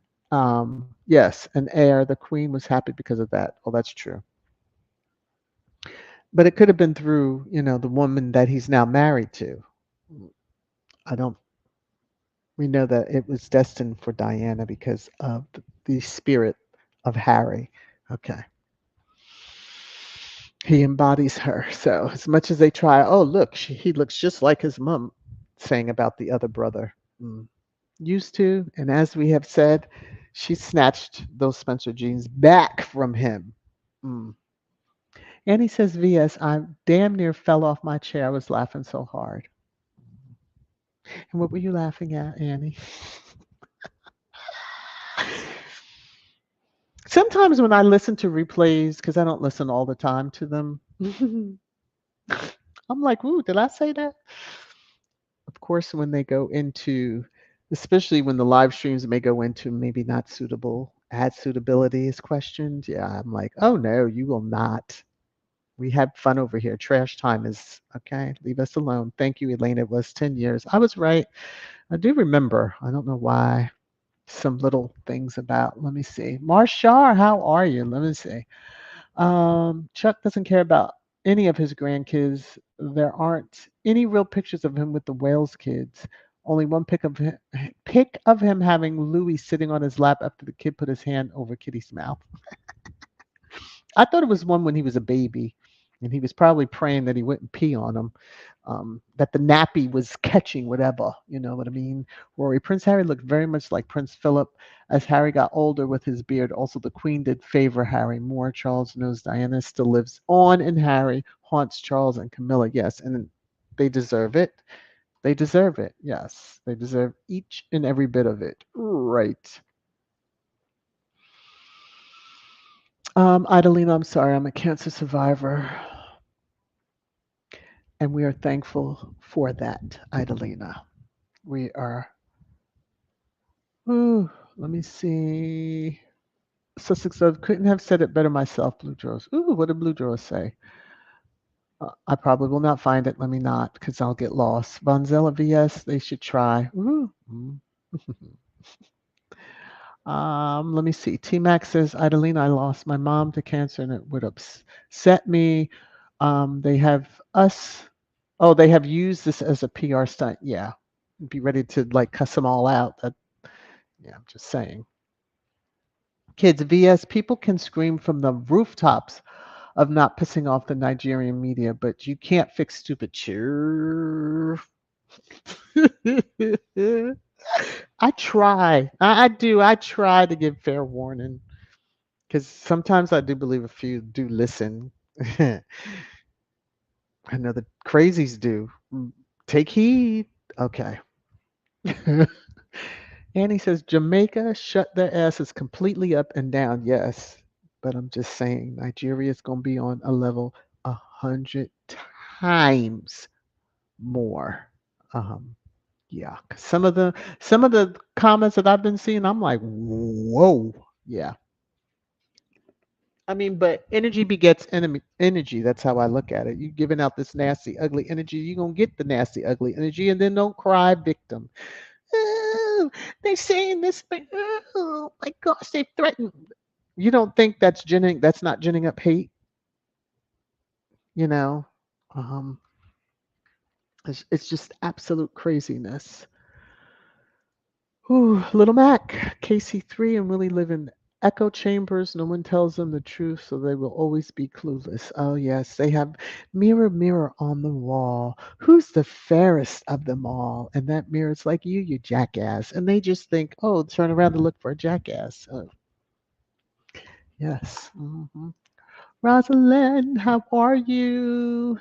yes, an heir. The queen was happy because of that. Well, that's true. But it could have been through, the woman that he's now married to. I don't We know that it was destined for Diana because of the spirit of Harry. Okay. He embodies her. So as much as they try, oh look, he looks just like his mom, saying about the other brother. Mm. Used to, and as we have said, she snatched those Spencer jeans back from him. Mm. And he says, "VS, I damn near fell off my chair. I was laughing so hard." And what were you laughing at, Annie? Sometimes when I listen to replays, because I don't listen all the time to them, I'm like, "Ooh, did I say that?" Of course, when they go into, especially when the live streams may go into maybe not suitable, ad suitability is questioned. Yeah, I'm like, oh no, you will not. We had fun over here. Trash time is okay. Leave us alone. Thank you, Elaine. It was 10 years. I was right. I do remember. I don't know why. Some little things about, let me see. Marshar, how are you? Let me see. Chuck doesn't care about any of his grandkids. There aren't any real pictures of him with the Wales kids. Only one pic of him having Louis sitting on his lap after the kid put his hand over Kitty's mouth. I thought it was one when he was a baby, and he was probably praying that he wouldn't pee on him, that the nappy was catching whatever. You know what I mean? Rory, Prince Harry looked very much like Prince Philip as Harry got older with his beard. Also, the Queen did favor Harry more. Charles knows Diana still lives on, and Harry haunts Charles and Camilla. Yes, and they deserve it. They deserve it. Yes, they deserve each and every bit of it. Right. Idalina, I'm sorry, I'm a cancer survivor. And we are thankful for that, Idalina. We are, ooh, let me see. Sussex says, couldn't have said it better myself, Blue Drawers. Ooh, what did Blue Drawers say? I probably will not find it. Let me not, because I'll get lost. Bonzella VS, they should try. Ooh. Let me see. T Max says, Idalina, I lost my mom to cancer and it would upset me. They have us. Oh, they have used this as a PR stunt. Yeah. Be ready to like cuss them all out. Yeah, I'm just saying. Kids, VS, people can scream from the rooftops of not pissing off the Nigerian media, but you can't fix stupid cheer. I try. I do. I try to give fair warning because sometimes I do believe a few do listen. I know the crazies do. Take heed. Okay. Annie says Jamaica shut their asses completely up and down. Yes, but I'm just saying Nigeria is going to be on a level 100 times more. Um, Yeah, 'cause some of the comments that I've been seeing, I'm like, whoa. Yeah. I mean, but energy begets energy. That's how I look at it. You giving out this nasty, ugly energy, you're gonna get the nasty, ugly energy, and then don't cry victim. Oh, they're saying this, but oh my gosh, they threatened. You don't think that's not ginning up hate, you know? Um, it's just absolute craziness. Ooh, Little Mac, KC3 and Willie live in echo chambers. No one tells them the truth, so they will always be clueless. Oh, yes, they have mirror, mirror on the wall. Who's the fairest of them all? And that mirror's like you jackass. And they just think, oh, turn around to look for a jackass. Oh, yes. Rosalind, how are you?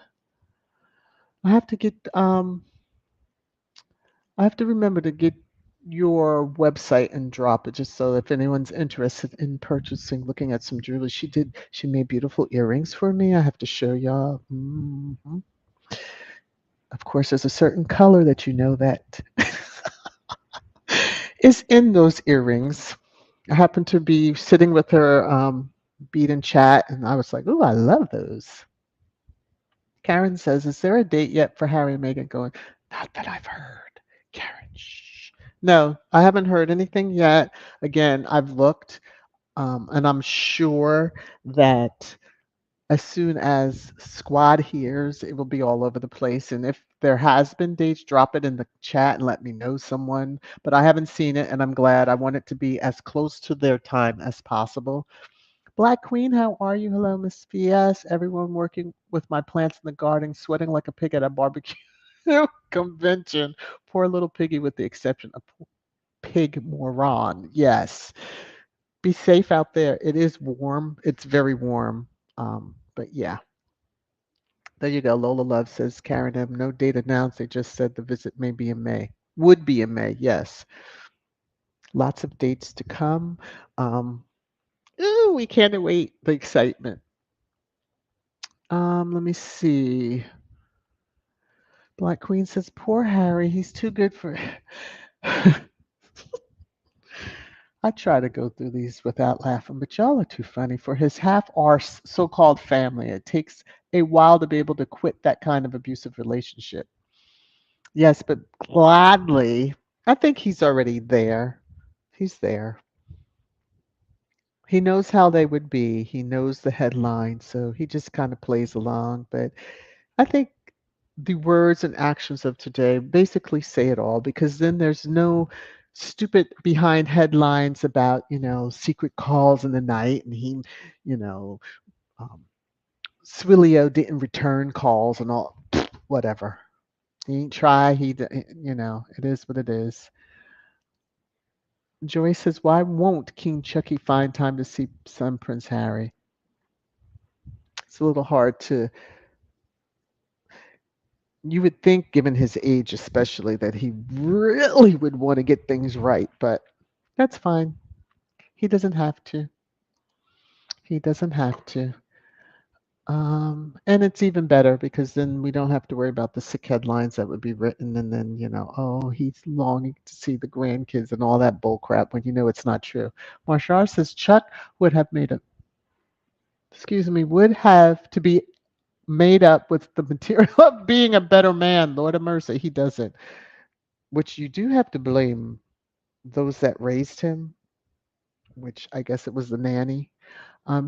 I have to get I have to remember to get your website and drop it just so if anyone's interested in purchasing, looking at some jewelry. She made beautiful earrings for me. I have to show y'all. Of course, there's a certain color that you know that is in those earrings. I happened to be sitting with her beat and chat, and I was like, "Ooh, I love those." Karen says, "Is there a date yet for Harry and Meghan going?" Not that I've heard. Karen, shh. No, I haven't heard anything yet. Again, I've looked, and I'm sure that as soon as Squad hears, it will be all over the place. And if there has been dates, drop it in the chat and let me know someone. But I haven't seen it, and I'm glad. I want it to be as close to their time as possible. Black Queen, how are you? Hello, Miss VS. Everyone working with my plants in the garden, sweating like a pig at a barbecue convention. Poor little piggy, with the exception of pig moron. Yes. Be safe out there. It is warm. It's very warm. But yeah, there you go. Lola Love says, Karen M. No date announced. They just said the visit may be in May. Would be in May. Yes. Lots of dates to come. Um, ooh, we can't wait. The excitement. Let me see. Black Queen says, poor Harry. He's too good for. I try to go through these without laughing, but y'all are too funny. For his half arse so called family, it takes a while to be able to quit that kind of abusive relationship. Yes, but gladly, I think he's already there. He's there. He knows how they would be. He knows the headline, so he just kind of plays along. But I think the words and actions of today basically say it all because then there's no stupid behind headlines about, secret calls in the night and he, you know, um, Swilio didn't return calls and all, whatever. He ain't try. It is what it is. Joy says, why won't King Chucky find time to see son Prince Harry? It's a little hard to, you would think, given his age especially, that he really would want to get things right, but that's fine. He doesn't have to. He doesn't have to. And it's even better because then we don't have to worry about the sick headlines that would be written and then, oh, he's longing to see the grandkids and all that bull crap when you know it's not true. Marshall says Chuck would have made a, excuse me, would have to be made up with the material of being a better man. Lord of mercy, he doesn't. Which you do have to blame those that raised him, which I guess it was the nanny.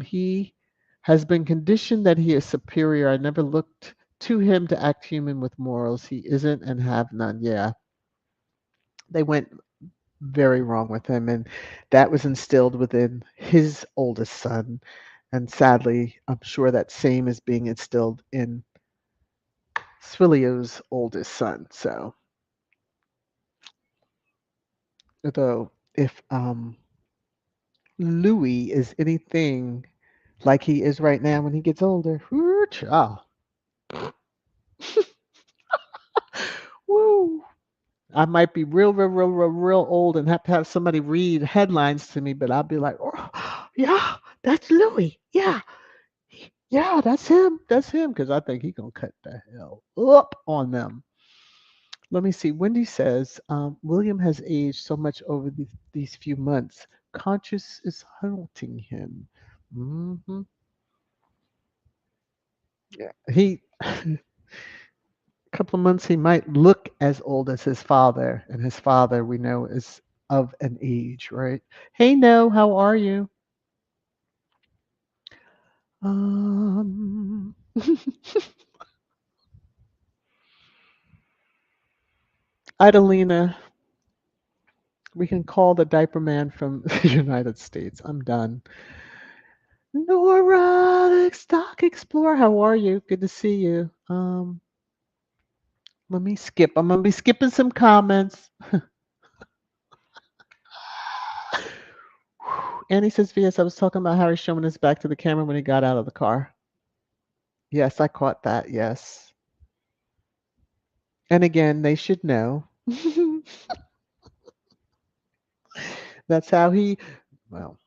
He has been conditioned that he is superior. I never looked to him to act human with morals. He isn't and have none. Yeah, they went very wrong with him, and that was instilled within his oldest son. And sadly, I'm sure that same is being instilled in Swilio's oldest son. So, though, if Louis is anything like he is right now when he gets older, whoo, child. Woo. I might be real, real, real, real, real old and have to have somebody read headlines to me, but I'll be like, oh, yeah, that's Louis. Yeah, yeah, that's him. That's him. Because I think he's going to cut the hell up on them. Let me see. Wendy says William has aged so much over these few months. Conscious is haunting him. Hmm. Yeah. He, a couple of months, he might look as old as his father, and his father we know is of an age, right? Hey, no, how are you? Um, Idalina, we can call the diaper man from the United States. I'm done. Nora, the Stock Explorer, how are you? Good to see you. Let me skip. I'm gonna be skipping some comments. Annie says, "VS, I was talking about Harry showing his back to the camera when he got out of the car." Yes, I caught that. Yes, and again, they should know. That's how he. Well,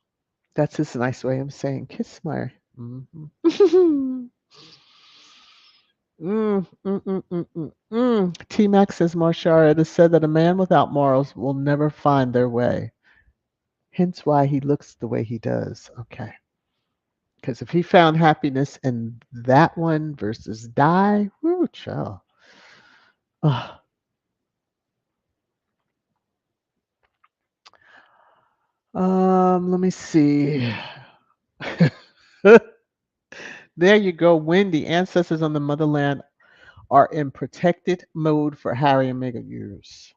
that's his nice way of saying kiss my. Mhm. T Max says, Marshara, it is said that a man without morals will never find their way. Hence why he looks the way he does. Okay. Because if he found happiness in that one versus die, whoo, child. Ugh. Let me see. There you go, Wendy. Ancestors on the motherland are in protected mode for Harry and Meghan years.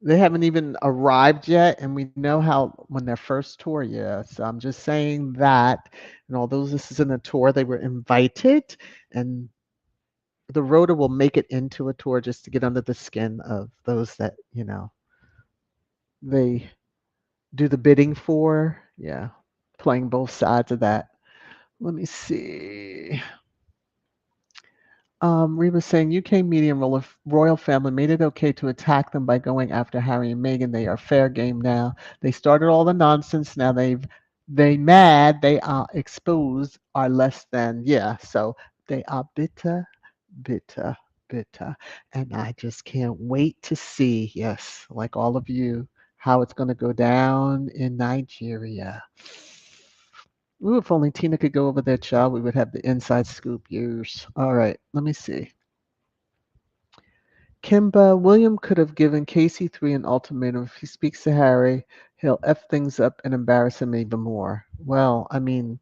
They haven't even arrived yet, and we know how when their first tour, yeah. So I'm just saying that, and although this isn't a tour, they were invited, and the rota will make it into a tour just to get under the skin of those that they do the bidding for. Yeah, playing both sides of that. Let me see. Reba's saying UK media and royal family made it okay to attack them by going after Harry and Meghan. They are fair game now. They started all the nonsense. Now they mad. They are exposed. Are less than yeah. So they are bitter, bitter, bitter, and I just can't wait to see. Yes, like all of you, how it's going to go down in Nigeria. Ooh, if only Tina could go over there, child, we would have the inside scoop. Years. All right, let me see. Kimba, William could have given Casey 3 an ultimatum. If he speaks to Harry, he'll F things up and embarrass him even more. Well, I mean,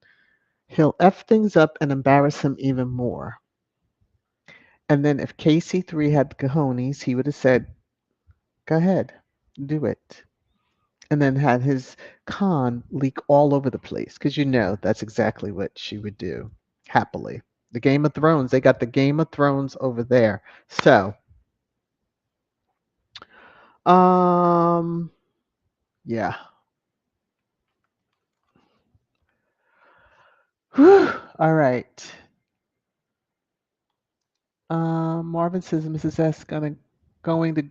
he'll F things up and embarrass him even more. And then if Casey 3 had the cojones, he would have said, go ahead, do it. And then had his con leak all over the place because that's exactly what she would do happily. The Game of Thrones, they got the Game of Thrones over there. So, um, yeah. Whew. All right. Marvin says Mrs. S going to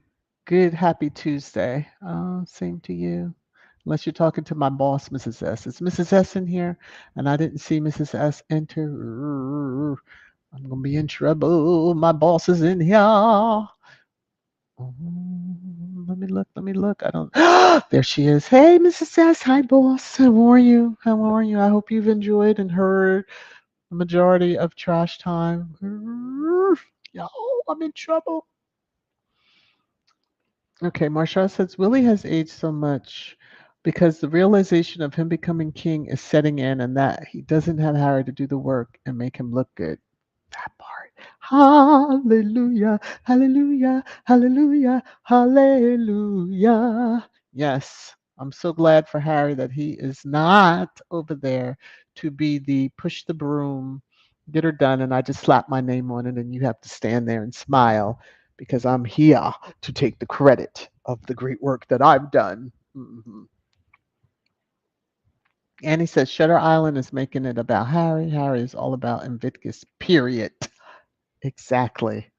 good happy Tuesday. Same to you. Unless you're talking to my boss, Mrs. S. Is Mrs. S in here? And I didn't see Mrs. S enter. I'm gonna be in trouble. My boss is in here. Let me look. Let me look. I don't. There she is. Hey, Mrs. S. Hi, boss. How are you? How are you? I hope you've enjoyed and heard the majority of Trash Time. Yo, I'm in trouble. Okay, Marsha says Willie has aged so much because the realization of him becoming king is setting in and that he doesn't have Harry to do the work and make him look good. That part. Hallelujah, hallelujah, hallelujah, hallelujah. Yes, I'm so glad for Harry that he is not over there to be the push the broom, get her done, and I just slap my name on it, and you have to stand there and smile because I'm here to take the credit of the great work that I've done. Annie says Shutter Island is making it about Harry. Harry is all about Invictus, period. Exactly.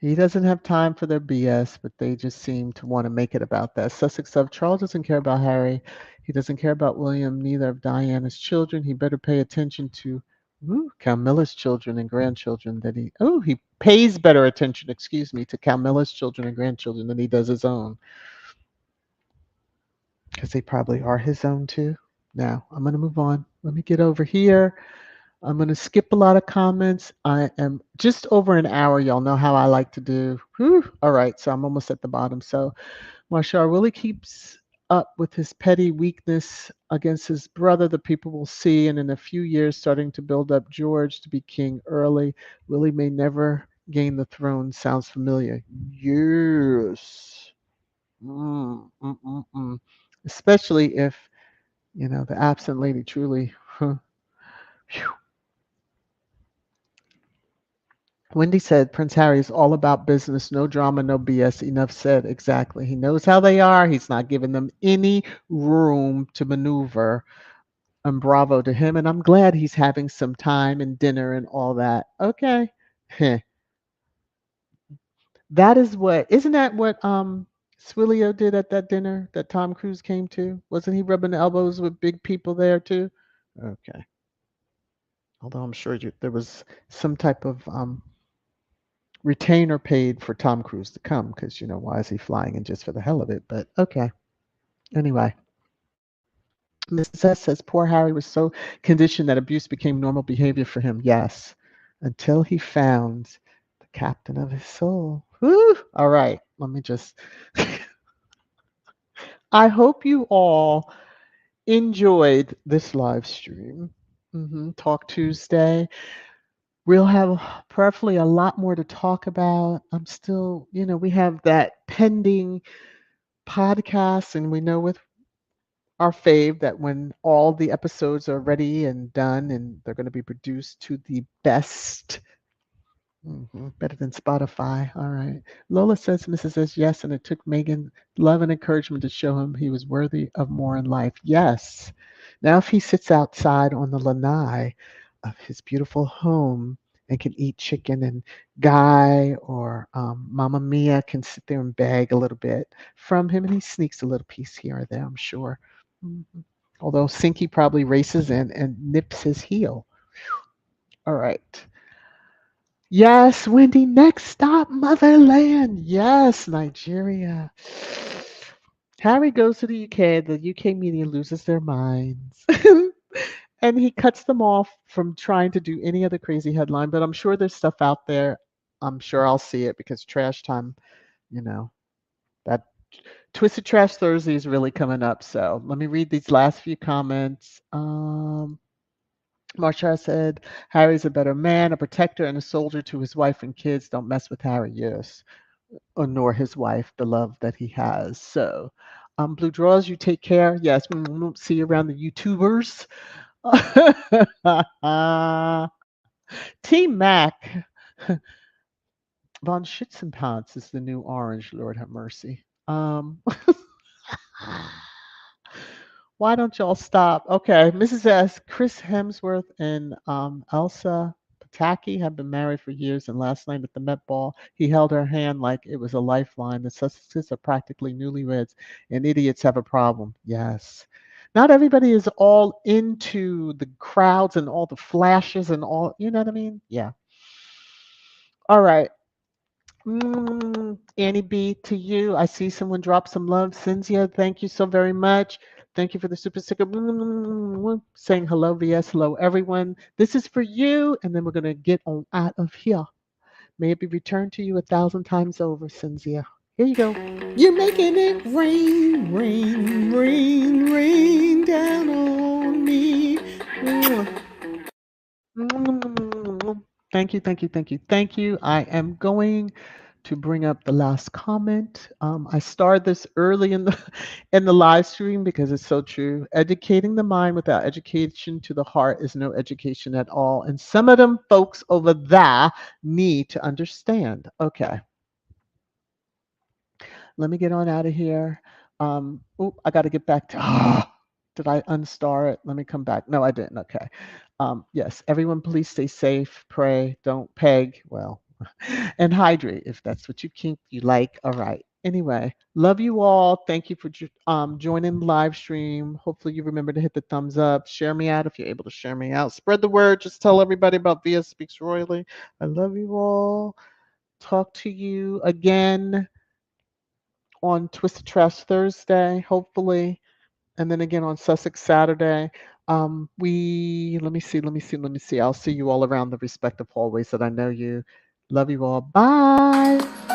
He doesn't have time for their BS, but they just seem to want to make it about that. Sussex of Charles doesn't care about Harry. He doesn't care about William, neither of Diana's children. He better pay attention to Ooh, Camilla's children and grandchildren that he pays better attention, excuse me, to Camilla's children and grandchildren than he does his own, because they probably are his own too. Now, I'm going to move on. Let me get over here. I'm going to skip a lot of comments. I am just over an hour. Y'all know how I like to do. Whew. All right, so I'm almost at the bottom. So Marshall really keeps up with his petty weakness against his brother. The people will see, and in a few years, starting to build up George to be king early. Willie may never gain the throne. Sounds familiar? Yes. Mm, mm, mm, mm. Especially if the absent lady truly. Huh. Phew. Wendy said Prince Harry is all about business, no drama, no BS. Enough said. Exactly. He knows how they are. He's not giving them any room to maneuver. And bravo to him. And I'm glad he's having some time and dinner and all that. Okay. Heh. Isn't that what Swillio did at that dinner that Tom Cruise came to? Wasn't he rubbing elbows with big people there too? Okay. Although I'm sure there was some type of retainer paid for Tom Cruise to come because why is he flying in just for the hell of it? But okay. Anyway, Mrs. S says poor Harry was so conditioned that abuse became normal behavior for him. Yes, until he found the captain of his soul. Whew. All right, let me just. I hope you all enjoyed this live stream. Talk Tuesday. We'll have prayerfully a lot more to talk about. I'm still, we have that pending podcast, and we know with our fave that when all the episodes are ready and done and they're going to be produced to the best. Better than Spotify. All right. Lola says, Mrs. says yes, and it took Megan love and encouragement to show him he was worthy of more in life. Yes. Now, if he sits outside on the lanai of his beautiful home and can eat chicken, and Guy or Mama Mia can sit there and beg a little bit from him, and he sneaks a little piece here or there, I'm sure. Mhm. Although Sinky probably races in and nips his heel. All right. Yes, Wendy, next stop, Motherland. Yes, Nigeria. Harry goes to the UK. The UK media loses their minds. And he cuts them off from trying to do any other crazy headline. But I'm sure there's stuff out there. I'm sure I'll see it because trash time, you know, that Twisted Trash Thursday is really coming up. So let me read these last few comments. Marsha said, Harry's a better man, a protector, and a soldier to his wife and kids. Don't mess with Harry, yes. Or nor his wife, the love that he has. So, Blue Draws, you take care. Yes, we won't see you around the YouTubers. Team Mac. Von Schützenpanz is the new orange, Lord have mercy. Why don't y'all stop? Okay, Mrs. S. Chris Hemsworth and Elsa Pataki have been married for years, and last night at the Met Ball, he held her hand like it was a lifeline. The Sussexes are practically newlyweds, and idiots have a problem. Yes. Not everybody is all into the crowds and all the flashes and all, you know what I mean? Yeah. All right. Annie B, to you. I see someone drop some love. Cynthia, thank you so very much. Thank you for the super sticker. Saying hello, VS. Hello, everyone. This is for you. And then we're going to get on out of here. May it be returned to you 1,000 times over, Cynthia. Here you go. You're making it rain, rain, rain, rain down on me. Thank you, thank you, thank you, thank you. I am going to bring up the last comment. I started this early in the in the live stream because it's so true. Educating the mind without education to the heart is no education at all. And some of them folks over there need to understand. Okay, let me get on out of here. I got to get back to. Did I unstar it? Let me come back. No, I didn't. Okay. Yes, everyone, please stay safe, pray, don't peg. Well, and hydrate if that's what you like. All right. Anyway, love you all. Thank you for joining the live stream. Hopefully, you remember to hit the thumbs up. Share me out if you're able to share me out. Spread the word. Just tell everybody about VS Speaks Royally. I love you all. Talk to you again on Twisted Trash Thursday, hopefully, and then again on Sussex Saturday. Let me see. I'll see you all around the respective hallways that I know you. Love you all. Bye.